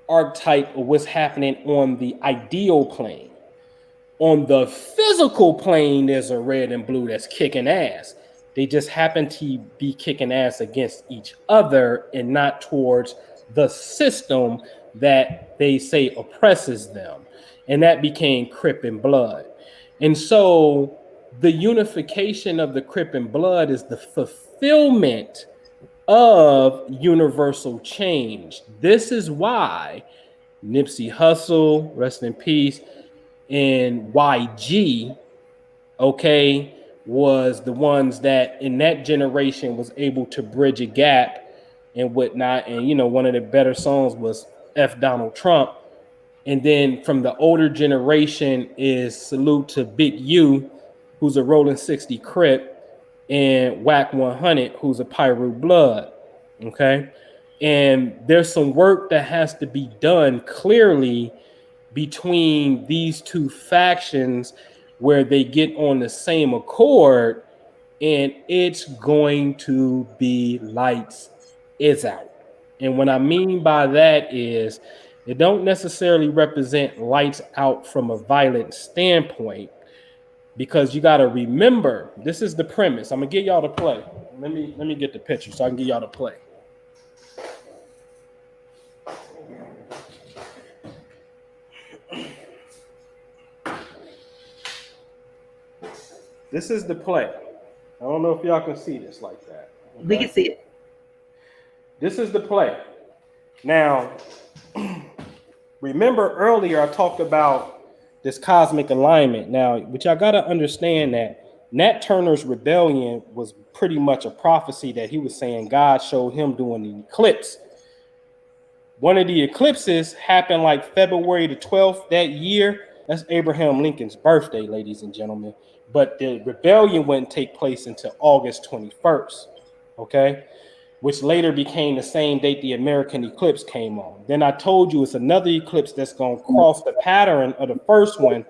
archetype of what's happening on the ideal plane. On the physical plane, there's a red and blue that's kicking ass. They just happen to be kicking ass against each other and not towards the system that they say oppresses them. And that became Crip and Blood. And so the unification of the Crip and Blood is the fulfillment of universal change. This is why Nipsey Hussle, rest in peace, and YG, okay, was the ones that in that generation was able to bridge a gap and whatnot. And one of the better songs was F Donald Trump. And then from the older generation is salute to Big U, who's a Rolling 60 Crip, and Whack 100, who's a Pyru Blood. Okay. And there's some work that has to be done clearly between these two factions where they get on the same accord, and it's going to be lights is out. And what I mean by that is it don't necessarily represent lights out from a violent standpoint, because you got to remember, this is the premise. I'm gonna get y'all to play. Let me get the picture so I can get y'all to play. This is the play. I don't know if y'all can see this like that. We can Okay. see it. This is the play. Now, remember earlier I talked about this cosmic alignment. Now, but y'all got to understand that Nat Turner's rebellion was pretty much a prophecy that he was saying God showed him during the eclipse. One of the eclipses happened like February the 12th that year. That's Abraham Lincoln's birthday, ladies and gentlemen. But the rebellion wouldn't take place until August 21st. Okay, which later became the same date the American eclipse came on. Then I told you it's another eclipse that's going to cross the pattern of the first one,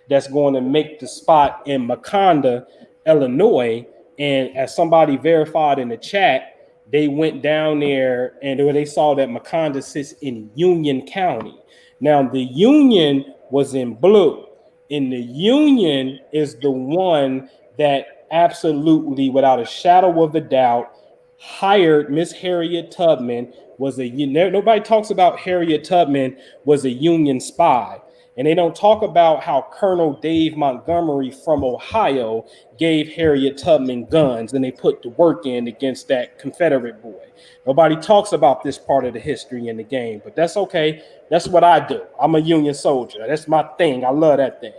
that's going to make the spot in Maconda, Illinois. And as somebody verified in the chat, they went down there and they saw that Maconda sits in Union County. Now, the Union was in blue, and the Union is the one that absolutely, without a shadow of a doubt, hired Miss Harriet Tubman. Was a nobody talks about Harriet Tubman was a Union spy, and they don't talk about how Colonel Dave Montgomery from Ohio gave Harriet Tubman guns and they put the work in against that Confederate boy. Nobody talks about this part of the history in the game, but that's okay. That's what I do. I'm a Union soldier. That's my thing. I love that thing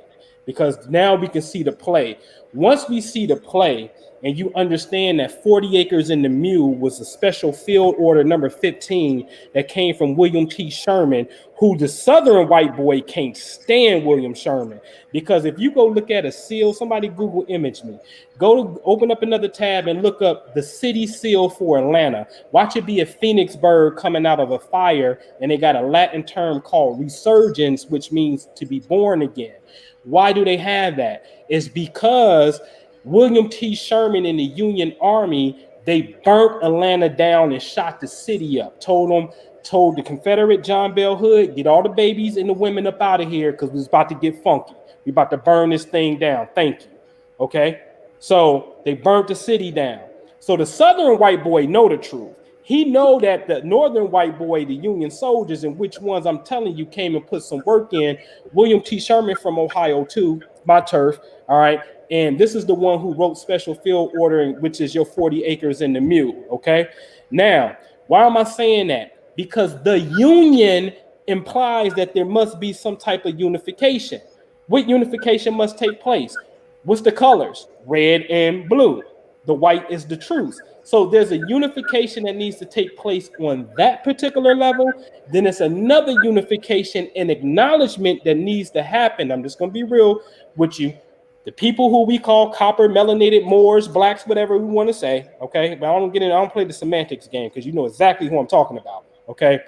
because now we can see the play. Once we see the play, and you understand that 40 acres in the mule was a special field order number 15 that came from William T. Sherman, who the Southern white boy can't stand William Sherman. Because if you go look at a seal, somebody Google image me, go to open up another tab and look up the city seal for Atlanta. Watch it be a phoenix bird coming out of a fire, and they got a Latin term called resurgence, which means to be born again. Why do they have that? It's because William T. Sherman and the Union Army, they burnt Atlanta down and shot the city up. Told the Confederate John Bell Hood, get all the babies and the women up out of here because it's about to get funky. We about to burn this thing down. Thank you. Okay? So they burnt the city down. So the Southern white boy know the truth. He know that the Northern white boy, the Union soldiers, and which ones I'm telling you came and put some work in. William T. Sherman from Ohio too, my turf. All right. And this is the one who wrote Special Field Order, which is your 40 acres in the mule. Okay. Now, why am I saying that? Because the Union implies that there must be some type of unification. What unification must take place? What's the colors? Red and blue. The white is the truth. So there's a unification that needs to take place on that particular level. Then it's another unification and acknowledgement that needs to happen. I'm just going to be real with you. The people who we call copper, melanated, Moors, blacks, whatever we want to say, okay? But I don't play the semantics game because you know exactly who I'm talking about, okay?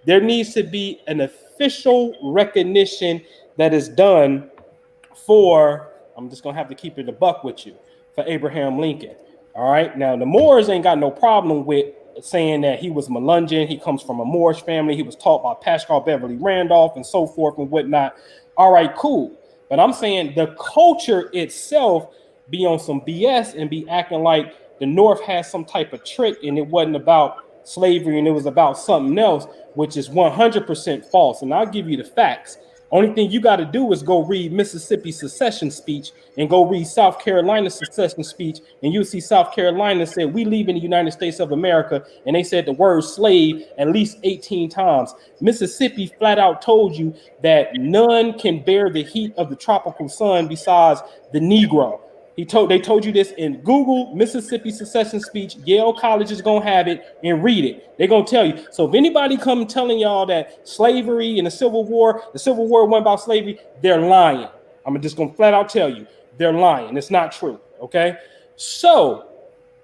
There needs to be an official recognition that is done for, I'm just going to have to keep it a buck with you, for Abraham Lincoln, all right? Now, the Moors ain't got no problem with saying that he was Melungeon, he comes from a Moorish family, he was taught by Pascal Beverly Randolph and so forth and whatnot. All right, cool. But I'm saying the culture itself be on some BS and be acting like the North has some type of trick and it wasn't about slavery and it was about something else, which is 100% false. And I'll give you the facts. Only thing you got to do is go read Mississippi's secession speech and go read South Carolina's secession speech, and you'll see South Carolina said, we live in the United States of America, and they said the word slave at least 18 times. Mississippi flat out told you that none can bear the heat of the tropical sun besides the Negro. They told you this in Google Mississippi secession speech. Yale College is gonna have it and read it. They're gonna tell you. So if anybody come telling y'all that slavery and the Civil War wasn't about slavery, they're lying. I'm just gonna flat out tell you, they're lying. It's not true. Okay. So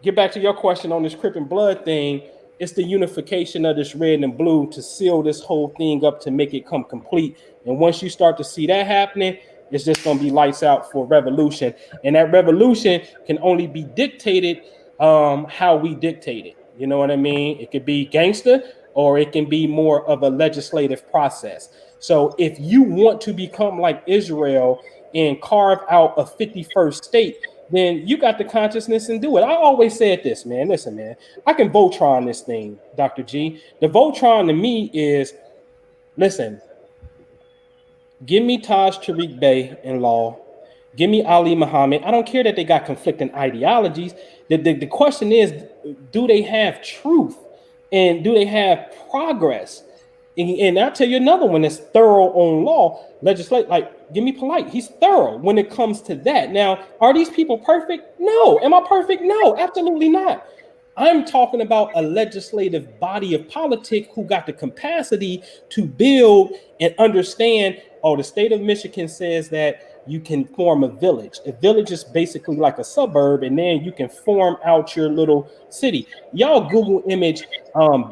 get back to your question on this Crip and Blood thing. It's the unification of this red and blue to seal this whole thing up to make it come complete. And once you start to see that happening, it's just going to be lights out for revolution. And that revolution can only be dictated how we dictate it. You know what I mean? It could be gangster or it can be more of a legislative process. So if you want to become like Israel and carve out a 51st state, then you got the consciousness and do it. I always said this, man. Listen, man, I can Voltron this thing, Dr. G. The Voltron to me is, listen, give me Taj Tariq Bey in law. Give me Ali Muhammad. I don't care that they got conflicting ideologies. The question is, do they have truth and do they have progress? And I'll tell you another one that's thorough on law, legislate. Like, give me Polite. He's thorough when it comes to that. Now, are these people perfect? No. Am I perfect? No, absolutely not. I'm talking about a legislative body of politics who got the capacity to build and understand. Oh, the state of Michigan says that you can form a village. A village is basically like a suburb, and then you can form out your little city. Y'all Google image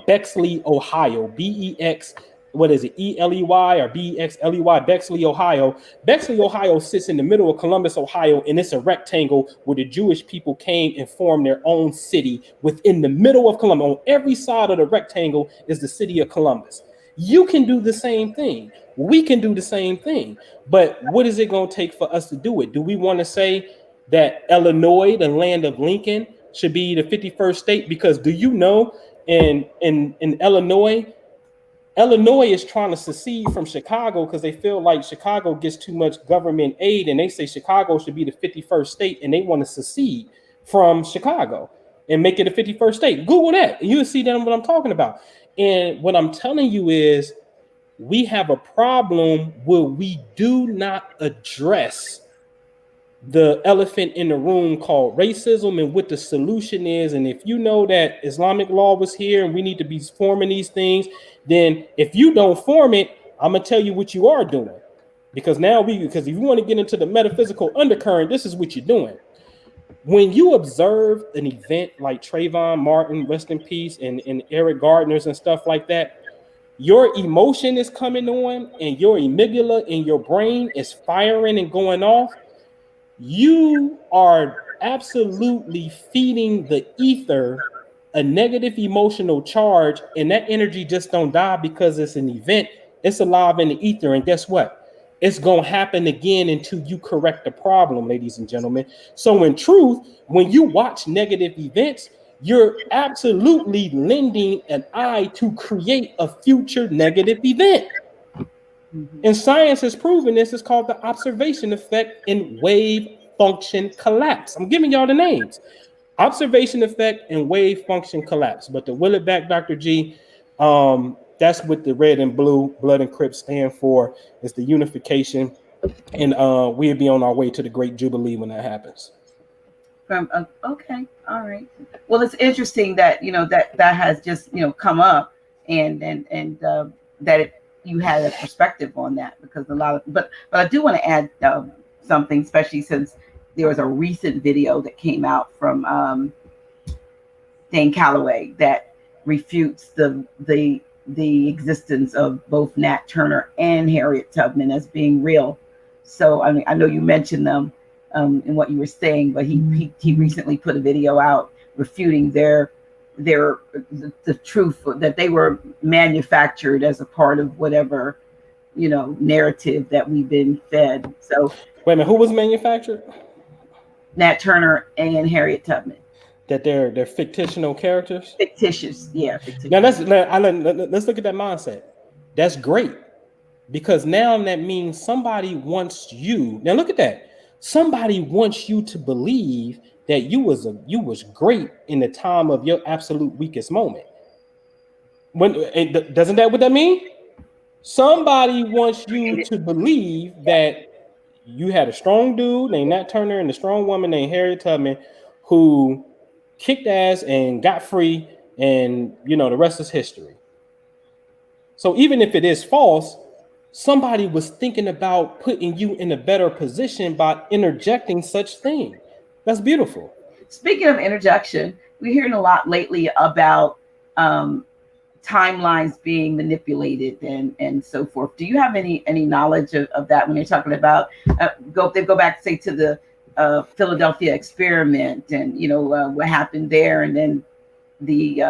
Bexley, Ohio, BEX, what is it, ELEY or BEXLEY, Bexley, Ohio. Bexley, Ohio sits in the middle of Columbus, Ohio, and it's a rectangle where the Jewish people came and formed their own city within the middle of Columbus. On every side of the rectangle is the city of Columbus. You can do the same thing. We can do the same thing. But what is it going to take for us to do it? Do we want to say that Illinois, the land of Lincoln, should be the 51st state? Because do you know in Illinois, Illinois is trying to secede from Chicago because they feel like Chicago gets too much government aid, and they say Chicago should be the 51st state, and they want to secede from Chicago and make it a 51st state. Google that, and you'll see that what I'm talking about. And what I'm telling you is we have a problem where we do not address the elephant in the room called racism and what the solution is. And if you know that Islamic law was here and we need to be forming these things, then if you don't form it, I'm gonna tell you what you are doing. Because if you want to get into the metaphysical undercurrent, this is what you're doing. When you observe an event like Trayvon Martin, rest in peace, and Eric Gardner's and stuff like that, your emotion is coming on and your amygdala in your brain is firing and going off. You are absolutely feeding the ether a negative emotional charge, and that energy just don't die because it's an event. It's alive in the ether, and guess what? It's going to happen again until you correct the problem, ladies and gentlemen. So in truth, when you watch negative events, you're absolutely lending an eye to create a future negative event. And science has proven this. Is called the observation effect and wave function collapse. I'm giving y'all the names. Observation effect and wave function collapse. But to will it back, Dr. G, that's what the red and blue, blood and crypt stand for. It's the unification. And we'll be on our way to the great jubilee when that happens. Okay, all right. Well, it's interesting that that has just come up, and that you had a perspective on that, because but I do want to add something, especially since there was a recent video that came out from Dan Calloway that refutes the existence of both Nat Turner and Harriet Tubman as being real. So I mean, I know you mentioned them in what you were saying, but he recently put a video out refuting the truth that they were manufactured as a part of whatever narrative that we've been fed. So wait a minute, who was manufactured? Nat Turner and Harriet Tubman. That they're fictional characters. Fictitious, yeah. Fictitious. Now let's look at that mindset. That's great, because now that means somebody wants you. Now look at that. Somebody wants you to believe that you was great in the time of your absolute weakest moment. Doesn't that what that mean? Somebody wants you to believe that you had a strong dude named Nat Turner and a strong woman named Harriet Tubman who kicked ass and got free, and the rest is history. So even if it is false, somebody was thinking about putting you in a better position by interjecting such thing. That's beautiful. Speaking of interjection, we're hearing a lot lately about timelines being manipulated and so forth. Do you have any knowledge of that when you're talking about they go back, say, to the Philadelphia experiment and what happened there, and then the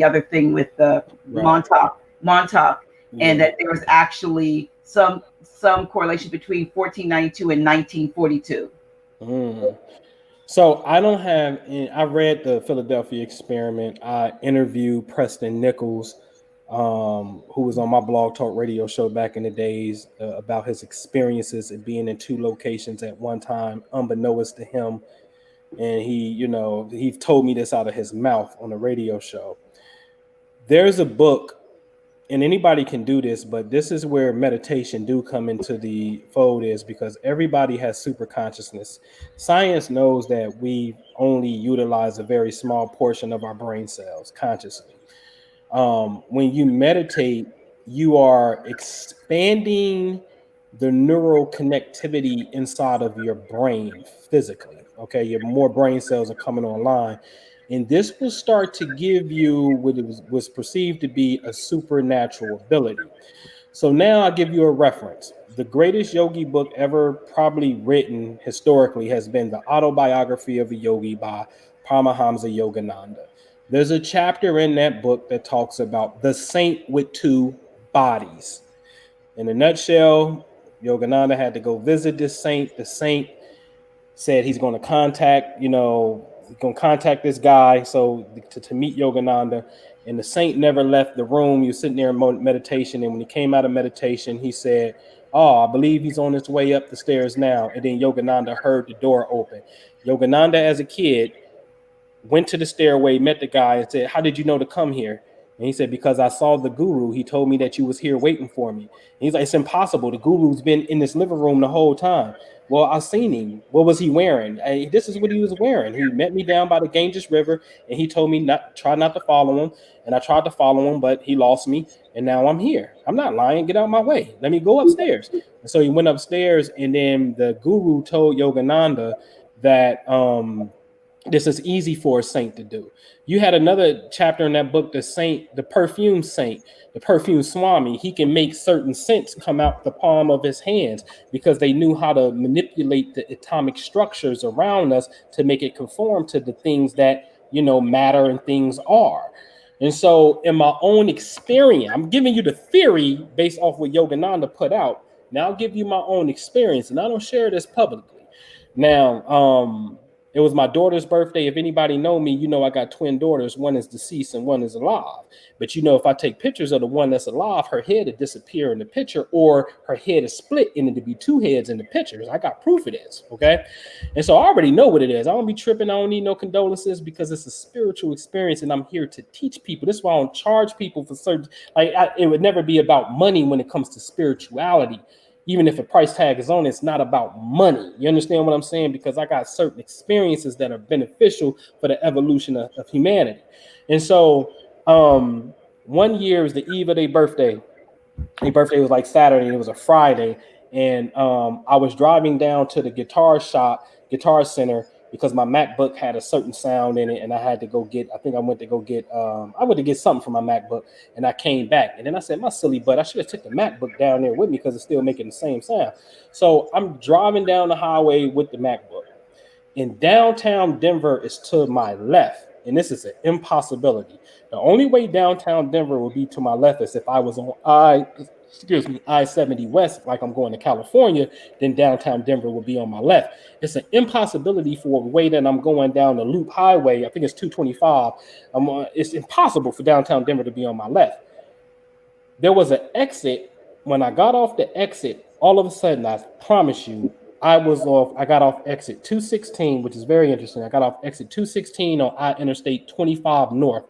other thing with Montauk, and that there was actually some correlation between 1492 and 1942. So I read the Philadelphia experiment. I interviewed Preston Nichols, who was on my blog talk radio show back in the days, about his experiences and being in two locations at one time, unbeknownst to him. And he told me this out of his mouth on a radio show. There's a book, and anybody can do this, but this is where meditation do come into the fold, is because everybody has super consciousness. Science knows that we only utilize a very small portion of our brain cells consciously. When you meditate, you are expanding the neural connectivity inside of your brain physically. Okay, your more brain cells are coming online, and this will start to give you what was perceived to be a supernatural ability. So now I'll give you a reference. The greatest yogi book ever probably written historically has been The Autobiography of a Yogi by Paramahamsa Yogananda. There's a chapter in that book that talks about the saint with two bodies. In a nutshell, Yogananda had to go visit this saint. The saint said he's going to contact this guy to meet Yogananda. And the saint never left the room. You're sitting there in meditation. And when he came out of meditation, he said, "Oh, I believe he's on his way up the stairs now." And then Yogananda heard the door open. Yogananda, as a kid, went to the stairway, met the guy, and said, "How did you know to come here?" And he said, "Because I saw the guru. He told me that you was here waiting for me." And he's like, "It's impossible. The guru's been in this living room the whole time." "Well, I seen him. What was he wearing?" "This is what he was wearing. He met me down by the Ganges River, and he told me try not to follow him. And I tried to follow him, but he lost me. And now I'm here. I'm not lying. Get out of my way. Let me go upstairs." And so he went upstairs, and then the guru told Yogananda that this is easy for a saint to do. You had another chapter in that book, the perfume saint, the perfume swami. He can make certain scents come out the palm of his hands because they knew how to manipulate the atomic structures around us to make it conform to the things that, matter and things are. And so in my own experience, I'm giving you the theory based off what Yogananda put out. Now I'll give you my own experience, and I don't share this publicly. Now, it was my daughter's birthday. If anybody know me, I got twin daughters. One is deceased and one is alive. But if I take pictures of the one that's alive, her head would disappear in the picture, or her head is split and it'd be two heads in the pictures. I got proof of this, okay? And so I already know what it is. I don't be tripping. I don't need no condolences because it's a spiritual experience, and I'm here to teach people. This is why I don't charge people for certain. It would never be about money when it comes to spirituality. Even if a price tag is on, it's not about money. You understand what I'm saying? Because I got certain experiences that are beneficial for the evolution of humanity. And so one year was the eve of their birthday. Their birthday was like Saturday, and it was a Friday. And I was driving down to the guitar center, because my MacBook had a certain sound in it, and I went to get something from my MacBook, and I came back. And then I said, my silly butt, I should have took the MacBook down there with me because it's still making the same sound. So I'm driving down the highway with the MacBook. In downtown Denver is to my left, and this is an impossibility. The only way downtown Denver would be to my left is if I was on I-70 West, like I'm going to California, then downtown Denver will be on my left. It's an impossibility for the way that I'm going down the Loop Highway. I think it's 225. It's impossible for downtown Denver to be on my left. There was an exit. When I got off the exit, all of a sudden, I promise you, I got off exit 216, which is very interesting. I got off exit 216 on Interstate 25 North.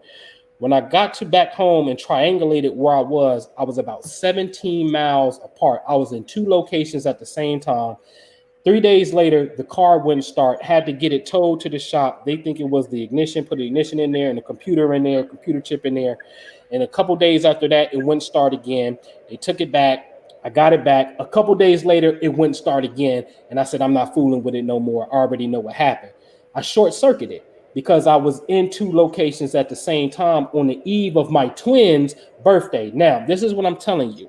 When I got back home and triangulated where I was about 17 miles apart. I was in two locations at the same time. 3 days later, the car wouldn't start. Had to get it towed to the shop. They think it was the ignition, put the ignition in there and the computer in there, computer chip in there. And a couple days after that, it wouldn't start again. They took it back. I got it back. A couple days later, it wouldn't start again. And I said, I'm not fooling with it no more. I already know what happened. I short-circuited because I was in two locations at the same time on the eve of my twins' birthday. Now, this is what I'm telling you.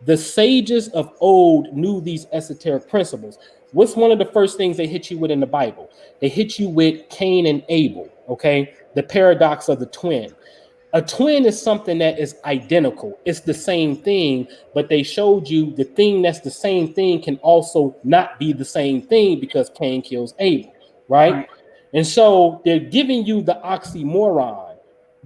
The sages of old knew these esoteric principles. What's one of the first things they hit you with in the Bible? They hit you with Cain and Abel, okay? The paradox of the twin. A twin is something that is identical. It's the same thing, but they showed you the thing that's the same thing can also not be the same thing because Cain kills Abel, right? And so they're giving you the oxymoron.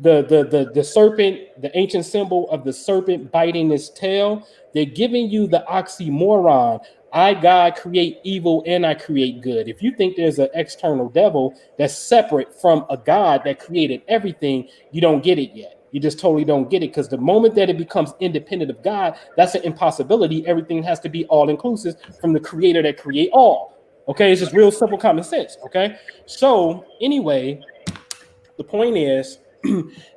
the serpent, the ancient symbol of the serpent biting its tail. They're giving you the oxymoron. I, God, create evil and I create good. If you think there's an external devil that's separate from a God that created everything, you don't get it yet. You just totally don't get it, because the moment that it becomes independent of God, that's an impossibility. Everything has to be all inclusive from the creator that create all. Okay, it's just real simple common sense. Okay, so anyway, the point is,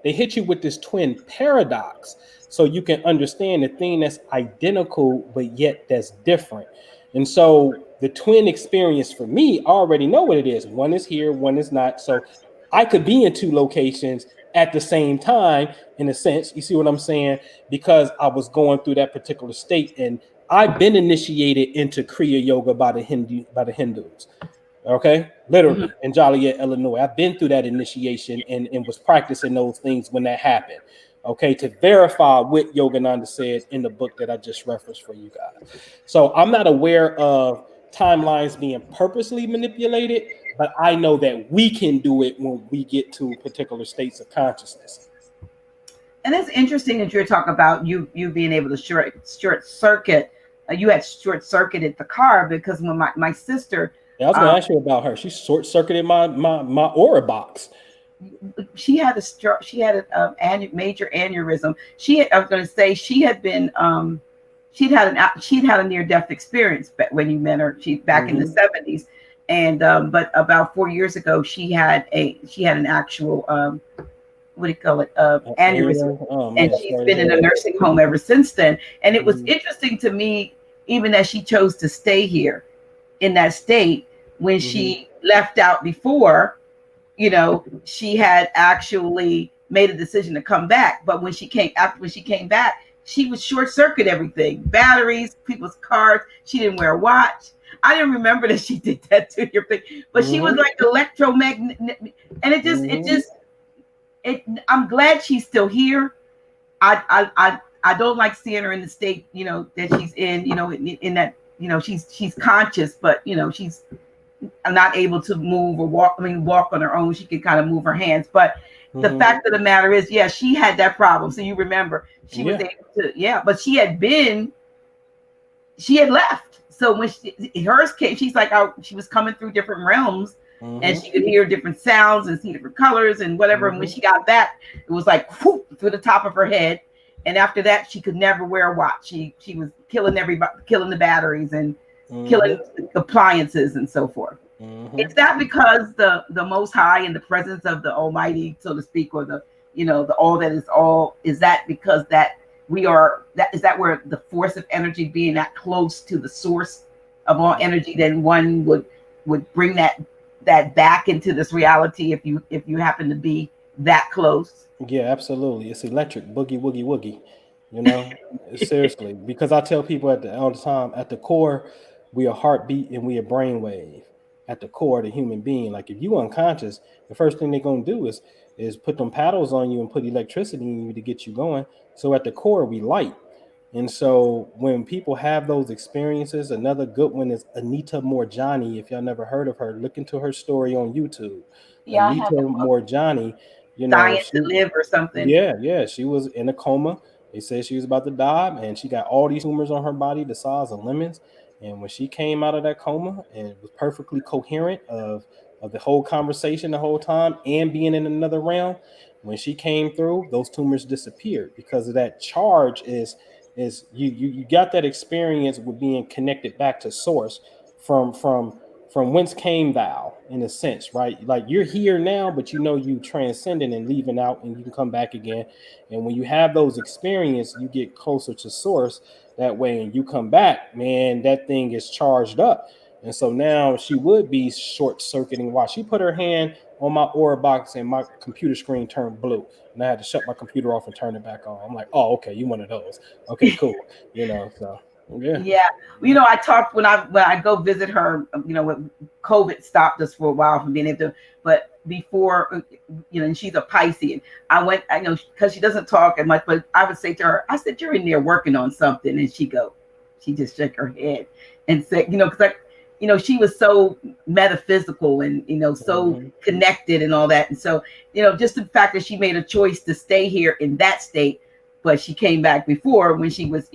they hit you with this twin paradox so you can understand the thing that's identical but yet that's different. And so the twin experience for me, I already know what it is. One is here, one is not. So I could be in two locations at the same time, in a sense. You see what I'm saying? Because I was going through that particular state, and I've been initiated into Kriya Yoga by the Hindus. Okay, Mhm. literally in Joliet, Illinois. I've been through that initiation and was practicing those things when that happened. Okay, to verify what Yogananda said in the book that I just referenced for you guys. So I'm not aware of timelines being purposely manipulated, but I know that we can do it when we get to particular states of consciousness. And it's interesting that you're talking about you being able to short circuit. You had short circuited the car because when my sister, Yeah, I was going um, to ask you about her. She short circuited my aura box. she had a stroke. She had a major aneurysm. I was going to say she had been. She'd had a near death experience when you met her. She back in the Mm-hmm. 70s, and but about 4 years ago, she had an actual what do you call it, aneurysm, Oh and man, she's sorry to been hear in a that. nursing home ever since then. And it was Mm-hmm. interesting to me, even that she chose to stay here in that state when Mm-hmm. she left out before. She had actually made a decision to come back, but when she came back, she would short circuit everything, batteries, people's cars. She didn't wear a watch. I didn't remember that she did that to your thing, but she was Mm-hmm. like electromagnetic, and Mm-hmm. I'm glad she's still here. I don't like seeing her in the state, that she's in, in that, she's conscious, but she's not able to move or walk. I mean, walk on her own. She can kind of move her hands, but the Mm-hmm. fact of the matter is, yeah, she had that problem. So you remember, she was Yeah. able to, yeah, but she had left. So when hers came, she's like, she was coming through different realms, and Mm-hmm. she could hear different sounds and see different colors and whatever. And when Mm-hmm. she got back, it was like whoop, through the top of her head. And after that, she could never wear a watch. She was killing everybody, killing the batteries and killing Mm-hmm. appliances and so forth. Is Mm-hmm. that because the Most High and the presence of the Almighty, so to speak, or the all that is all? Is that because that we are that is that where the force of energy being that close to the source of all energy, then one would bring that back into this reality if you happen to be that close? Yeah, absolutely. It's electric, boogie woogie woogie. You know, seriously. Because I tell people all the time, at the core, we a heartbeat and we a brainwave. At the core of the human being. Like if you unconscious, the first thing they're gonna do is put them paddles on you and put electricity in you to get you going. So at the core, we light. And so when people have those experiences, another good one is Anita Morjani. If y'all never heard of her, look into her story on YouTube. Yeah, I Anita have Morjani, dying to she, live or something. yeah, she was in a coma. They said she was about to die, and she got all these tumors on her body the size of lemons. And when she came out of that coma and was perfectly coherent of the whole conversation the whole time and being in another realm, when she came through, those tumors disappeared because of that charge is you got that experience with being connected back to source from whence came thou, in a sense, right? Like you're here now, but you know you transcending and leaving out and you can come back again. And when you have those experiences, you get closer to source that way, and you come back, man, that thing is charged up. And so now she would be short circuiting. While she put her hand on my aura box and my computer screen turned blue, and I had to shut my computer off and turn it back on. I'm like, oh, okay, you one of those. Okay, cool. So yeah. Yeah, well, I talked when I go visit her. When COVID stopped us for a while from being able to, but before, and she's a Piscean. I went, I know, because she doesn't talk as much, but I would say to her, I said, "You're in there working on something," and she just shook her head and said, because she was so metaphysical and so connected and all that. And so just the fact that she made a choice to stay here in that state, but she came back before when she was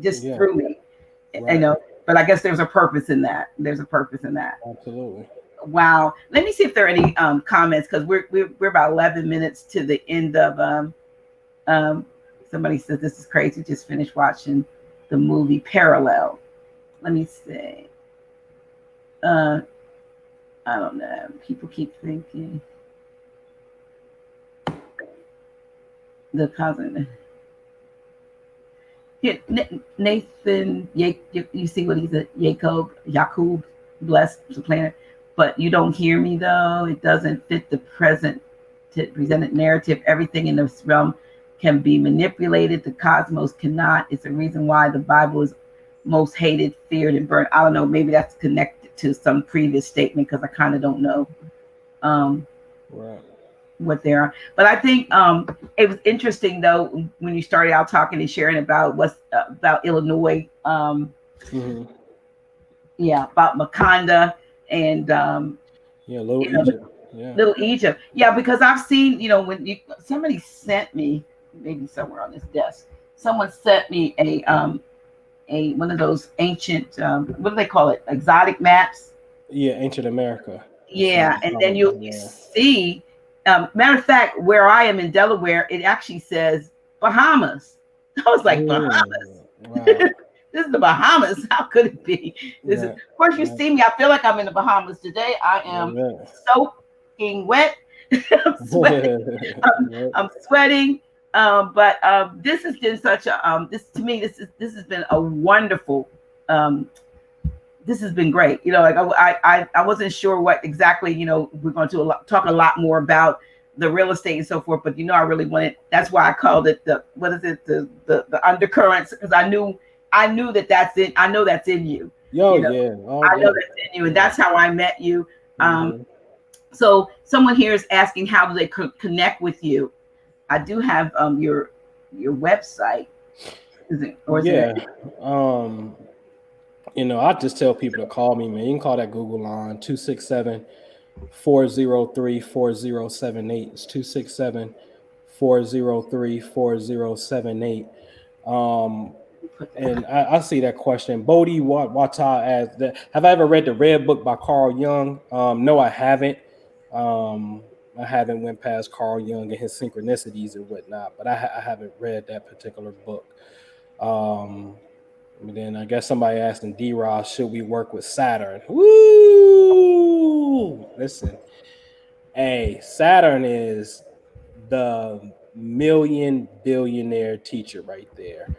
just through me, Right. but I guess there's a purpose in that. Absolutely. Wow. Let me see if there are any comments, because we're about 11 minutes to the end of somebody says this is crazy. Just finished watching the movie Parallel. Let me see. I don't know. People keep thinking the cousin. Here, Nathan, you see what he said? Yakub, blessed the planet. But you don't hear me though. It doesn't fit the presented narrative. Everything in this realm can be manipulated. The cosmos cannot. It's the reason why the Bible is most hated, feared, and burned. I don't know. Maybe that's connected to some previous statement, because I kind of don't know what they are. But I think it was interesting though when you started out talking and sharing about what's about Illinois. Yeah, about Maconda and Little Egypt. Little Egypt. Yeah, because I've seen when somebody sent me, maybe somewhere on this desk, someone sent me a one of those ancient what do they call it, exotic maps. Ancient America. Yeah, and then you see, matter of fact, where I am in Delaware, it actually says Bahamas. I was like, Bahamas. Wow. This is the Bahamas. How could it be? This is, of course, you see me. I feel like I'm in the Bahamas today. I am soaking wet. I'm sweating. I'm sweating. But this has been such a this to me. This has been a wonderful. This has been great. Like I wasn't sure what exactly. We're going to talk a lot more about the real estate and so forth. But I really wanted. That's why I called it the the undercurrents, because I knew that's it. I know that's in you. I know that's in you, and that's how I met you. So someone here is asking, how do they connect with you? I do have your website. Is it? Or is it? I just tell people to call me, man. You can call that Google line 267-403-4078. It's 267-403-4078. And I see that question. Bodhi Wata asks, have I ever read the Red Book by Carl Jung? No, I haven't. I haven't went past Carl Jung and his synchronicities and whatnot, but I haven't read that particular book. And then I guess somebody asked in D-Ross, should we work with Saturn? Woo! Listen, hey, Saturn is the billionaire teacher right there.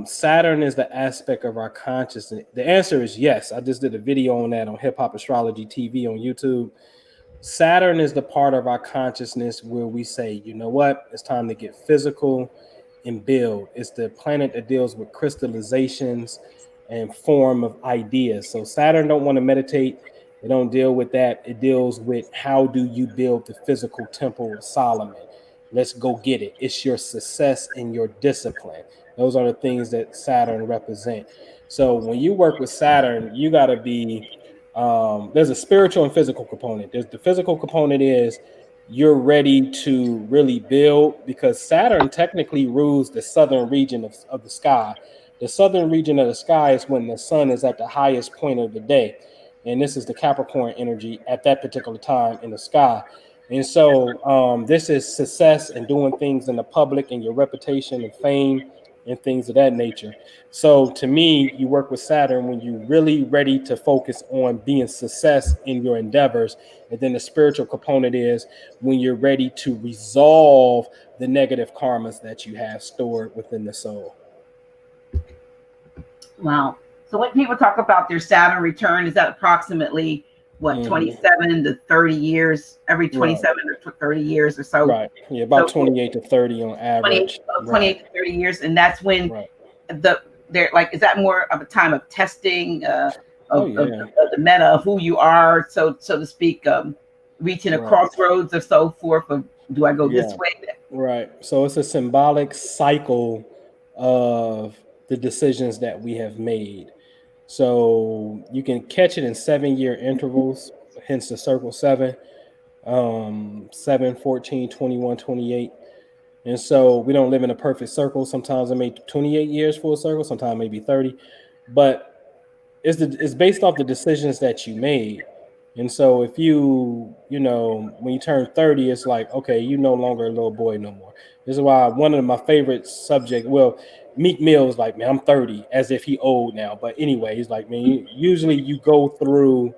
Saturn is the aspect of our consciousness. The answer is yes. I just did a video on that on Hip Hop Astrology TV on YouTube. Saturn is the part of our consciousness where we say, you know what, it's time to get physical and build. It's the planet that deals with crystallizations and form of ideas. So Saturn don't want to meditate. It don't deal with that. It deals with how do you build the physical temple of Solomon. Let's go get it. It's your success and your discipline. Those are the things that Saturn represent. So when you work with Saturn, you got to be, there's a spiritual and physical component. There's the physical component is you're ready to really build, because Saturn technically rules the southern region of the sky. The southern region of the sky is when the sun is at the highest point of the day. And this is the Capricorn energy at that particular time in the sky. And so this is success and doing things in the public and your reputation and fame and things of that nature. So to me, you work with Saturn when you're really ready to focus on being success in your endeavors. And then the spiritual component is when you're ready to resolve the negative karmas that you have stored within the soul. Wow. So when people talk about their Saturn return, is that approximately what, 27 to 30 years, every 27 or 30 years or so? Right. Yeah, about 28 to 30 on average. 28 to 30 years. And that's when they're like, is that more of a time of testing of the meta of who you are, so to speak, reaching a crossroads or so forth, of do I go this way? Right. So it's a symbolic cycle of the decisions that we have made. So you can catch it in 7-year intervals, hence the circle seven, 7, 14, 21, 28. And so we don't live in a perfect circle. Sometimes it may 28 years for a circle, sometimes maybe 30. But it's based off the decisions that you made. And so if when you turn 30, it's like, okay, you no longer a little boy no more. This is why one of my favorite subjects, well, Meek Mill's like, man, I'm 30, as if he old now. But anyway, he's like, man, usually you go through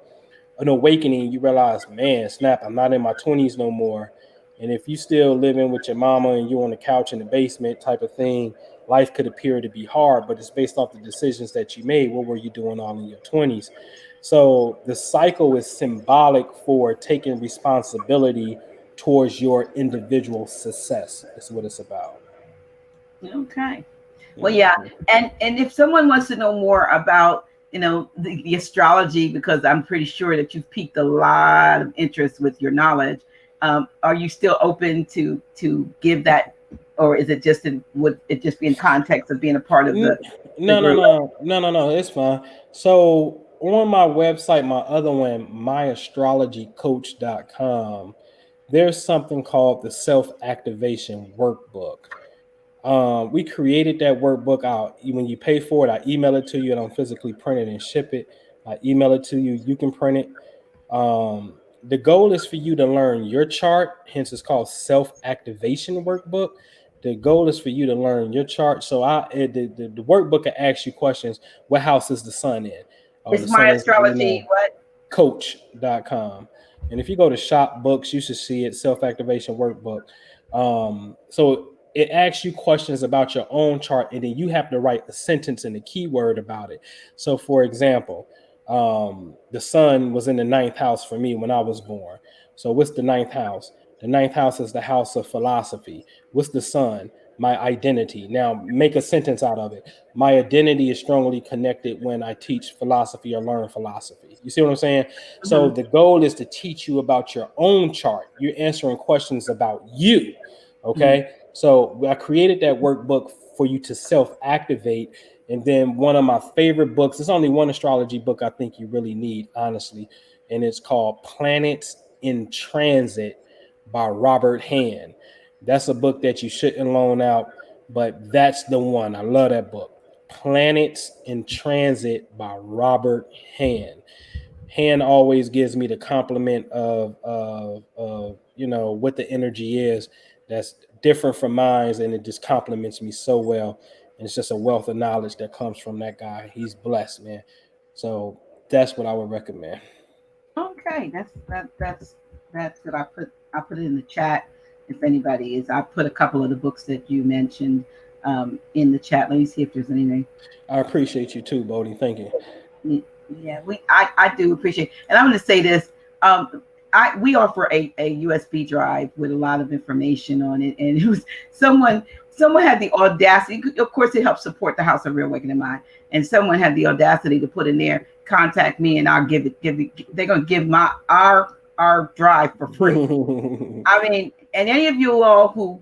an awakening, you realize, man, snap, I'm not in my 20s no more. And if you still living with your mama and you're on the couch in the basement type of thing, life could appear to be hard, but it's based off the decisions that you made. What were you doing all in your 20s? So the cycle is symbolic for taking responsibility towards your individual success. That's what it's about. Okay. Well, Yeah. yeah, and if someone wants to know more about the astrology, because I'm pretty sure that you've piqued a lot of interest with your knowledge, are you still open to give that, or is it just would it just be in context of being a part of N- the No, no, group? no, no, no, no. It's fine. So on my website, my other one, myastrologycoach.com, there's something called the self-activation workbook. We created that workbook out. When you pay for it, I email it to you. I don't physically print it and ship it. I email it to you. You can print it. The goal is for you to learn your chart, hence it's called self-activation workbook. The goal is for you to learn your chart. So the workbook can ask you questions. What house is the sun in? Or It's the my sun is, astrology. What? coach.com. And if you go to shop books, you should see it, self-activation workbook. So it asks you questions about your own chart, and then you have to write a sentence and a keyword about it. So for example, the sun was in the ninth house for me when I was born. So what's the ninth house? The ninth house is the house of philosophy. What's the sun? My identity. Now make a sentence out of it. My identity is strongly connected when I teach philosophy or learn philosophy. You see what I'm saying? So Mhm. the goal is to teach you about your own chart. You're answering questions about you. Mhm. Okay. So I created that workbook for you to self-activate. And then one of my favorite books, there's only one astrology book I think you really need, honestly, and it's called Planets in Transit by Robert Hand. That's a book that you shouldn't loan out, but that's the one. I love that book. Planets in Transit by Robert Hand. Hand always gives me the compliment of what the energy is that's different from mine, and it just compliments me so well. And it's just a wealth of knowledge that comes from that guy. He's blessed, man. So that's what I would recommend. Okay, that's what I put it in the chat. If anybody is, I put a couple of the books that you mentioned in the chat. Let me see if there's anything. I appreciate you too, Bodie. Thank you. Yeah, I do appreciate, and I'm going to say this. Um, we offer a USB drive with a lot of information on it, and it was someone had the audacity. Of course, it helps support the House of Real Awakening Mind, and someone had the audacity to put in there, contact me, and I'll give it. They're going to give our drive for free. I mean, and any of you all who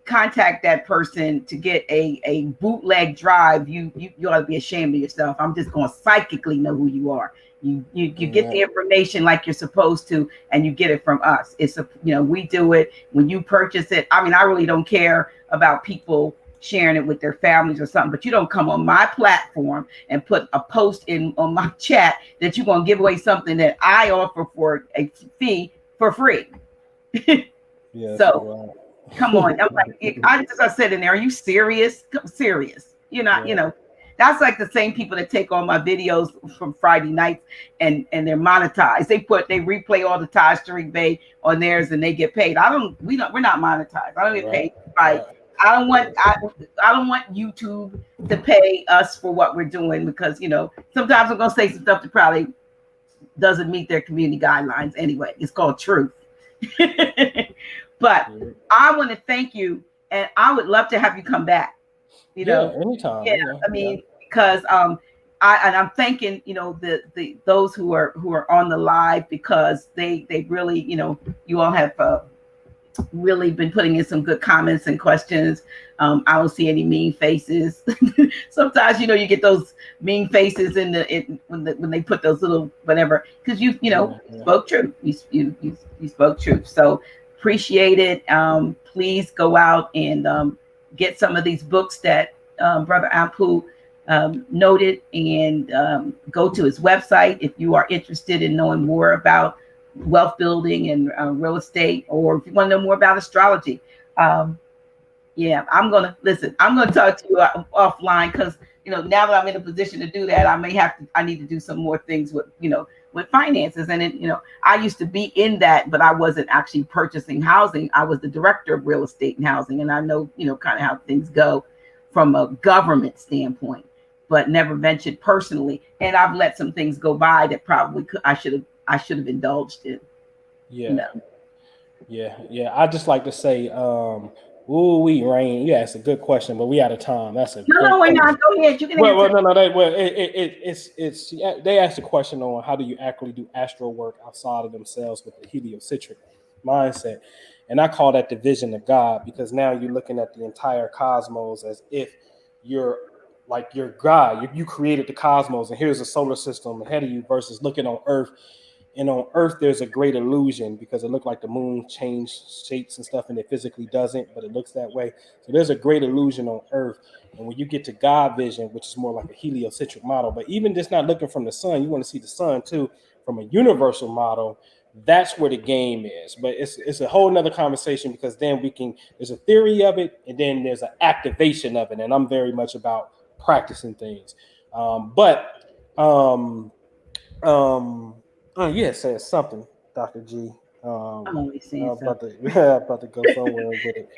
contact that person to get a bootleg drive, you ought to be ashamed of yourself. I'm just going to psychically know who you are. You get Yeah. the information like you're supposed to, and you get it from us. It's we do it when you purchase it. I mean, I really don't care about people sharing it with their families or something, but you don't come on my platform and put a post in on my chat that you're going to give away something that I offer for a fee for free. Yes, So wow. come on. I'm like, I said in there, are you serious? Serious. You're not, Yeah. that's like the same people that take all my videos from Friday nights and they're monetized. They replay all the Taj Tariq Bay on theirs and they get paid. We're not monetized. I don't get Right. paid. Right. Right. I don't want I don't want YouTube to pay us for what we're doing because sometimes I'm gonna say some stuff that probably doesn't meet their community guidelines anyway. It's called truth. But Yeah. I want to thank you, and I would love to have you come back. You Yeah. know, Anytime. yeah. I Yeah. mean, because I'm thanking the those who are on the live because they really you all have really been putting in some good comments and questions. I don't see any mean faces. Sometimes, you get those mean faces when they put those little whatever, because spoke truth. You spoke truth. So appreciate it. Please go out and get some of these books that Brother Ampu noted, and go to his website if you are interested in knowing more about wealth building and real estate, or if you want to know more about astrology. Yeah, I'm gonna talk to you offline, because now that I'm in a position to do that, I need to do some more things with finances. And I used to be in that, but I wasn't actually purchasing housing. I was the director of real estate and housing, and I know kind of how things go from a government standpoint, but never ventured personally. And I've let some things go by that probably I should have indulged in. Yeah. Yeah. I just like to say, Rain. You asked a good question, but we out of time. That's a no, we're not. Go ahead. You can answer. They asked a question on how do you actually do astral work outside of themselves with the heliocentric mindset, and I call that the vision of God, because now you're looking at the entire cosmos as if you're God. You created the cosmos, and here's a solar system ahead of you, versus looking on Earth. And on Earth, there's a great illusion because it looked like the moon changed shapes and stuff, and it physically doesn't, but it looks that way. So there's a great illusion on Earth. And when you get to God vision, which is more like a heliocentric model, but even just not looking from the sun, you want to see the sun too, from a universal model. That's where the game is. But it's a whole nother conversation, because then there's a theory of it, and then there's an activation of it. And I'm very much about practicing things. Yeah, say something, Dr. G. I'm always saying about to go somewhere and get it.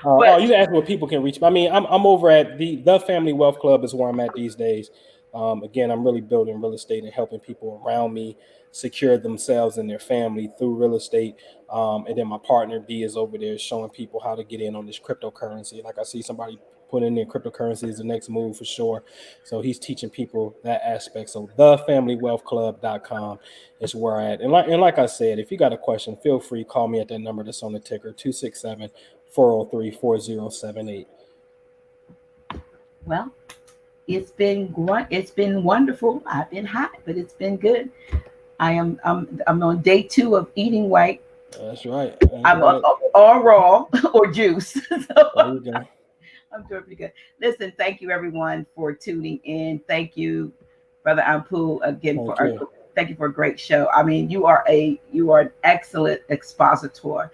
You asked what people can reach. I mean, I'm over at the Family Wealth Club is where I'm at these days. Again, I'm really building real estate and helping people around me secure themselves and their family through real estate. And then my partner B is over there showing people how to get in on this cryptocurrency. Like I see somebody put in there, cryptocurrency is the next move for sure. So he's teaching people that aspect. So thefamilywealthclub.com is where I at. And like I said, if you got a question, feel free, call me at that number that's on the ticker, 267-403-4078. Well, it's been wonderful. I've been hot, but it's been good. I'm on day 2 of eating white. That's right. Or raw or juice. So there you go. I'm doing pretty good. Listen, thank you everyone for tuning in. Thank you, Brother Ampu, again thank you for a great show. I mean, you are an excellent expositor,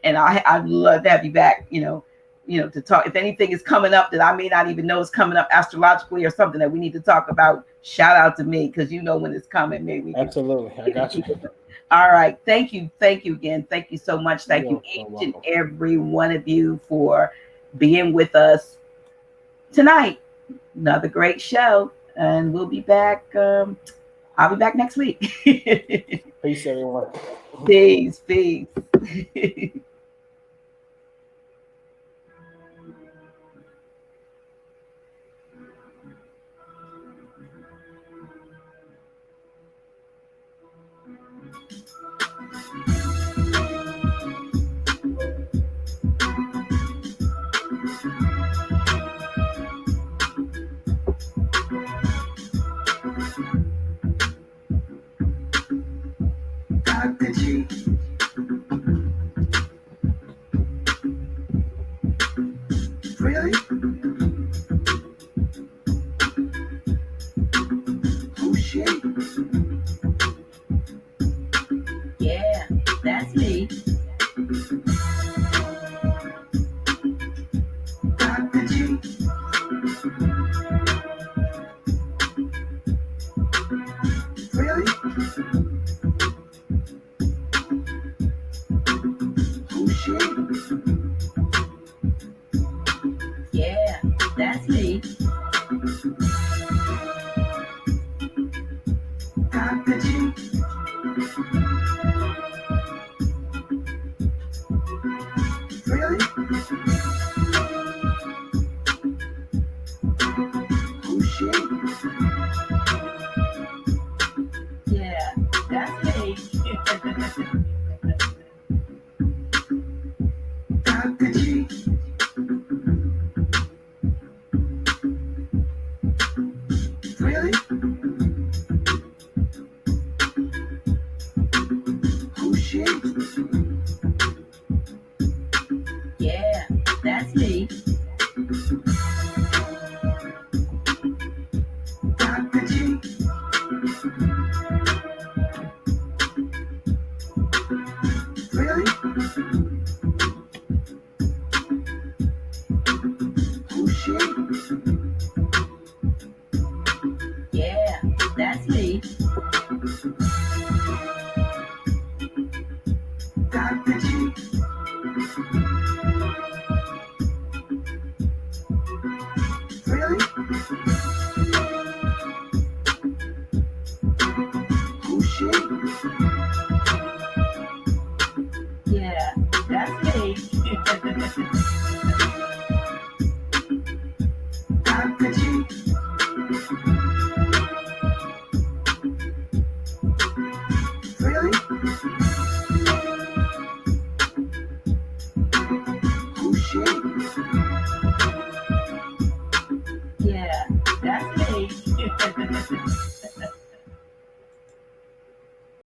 and I'd love to have you back. To talk. If anything is coming up that I may not even know is coming up astrologically, or something that we need to talk about, shout out to me, because when it's coming. Maybe absolutely, I got you. All right, thank you again. Thank you so much. Thank you each and every one of you for being with us tonight. Another great show, and we'll be back. I'll be back next week. Peace, everyone. Peace. Dr. G. Really? Oh shit. Yeah, that's me. Dr. G. Really? Oh shit. Yeah, that's me. Dr. G. Really? Oh shit. Yeah, that's me. Who's she? Yeah, that's me. Dr. G. Really? Who's she? Yeah, that's me. Dr. G. Really? Who's she? Yeah, that's me.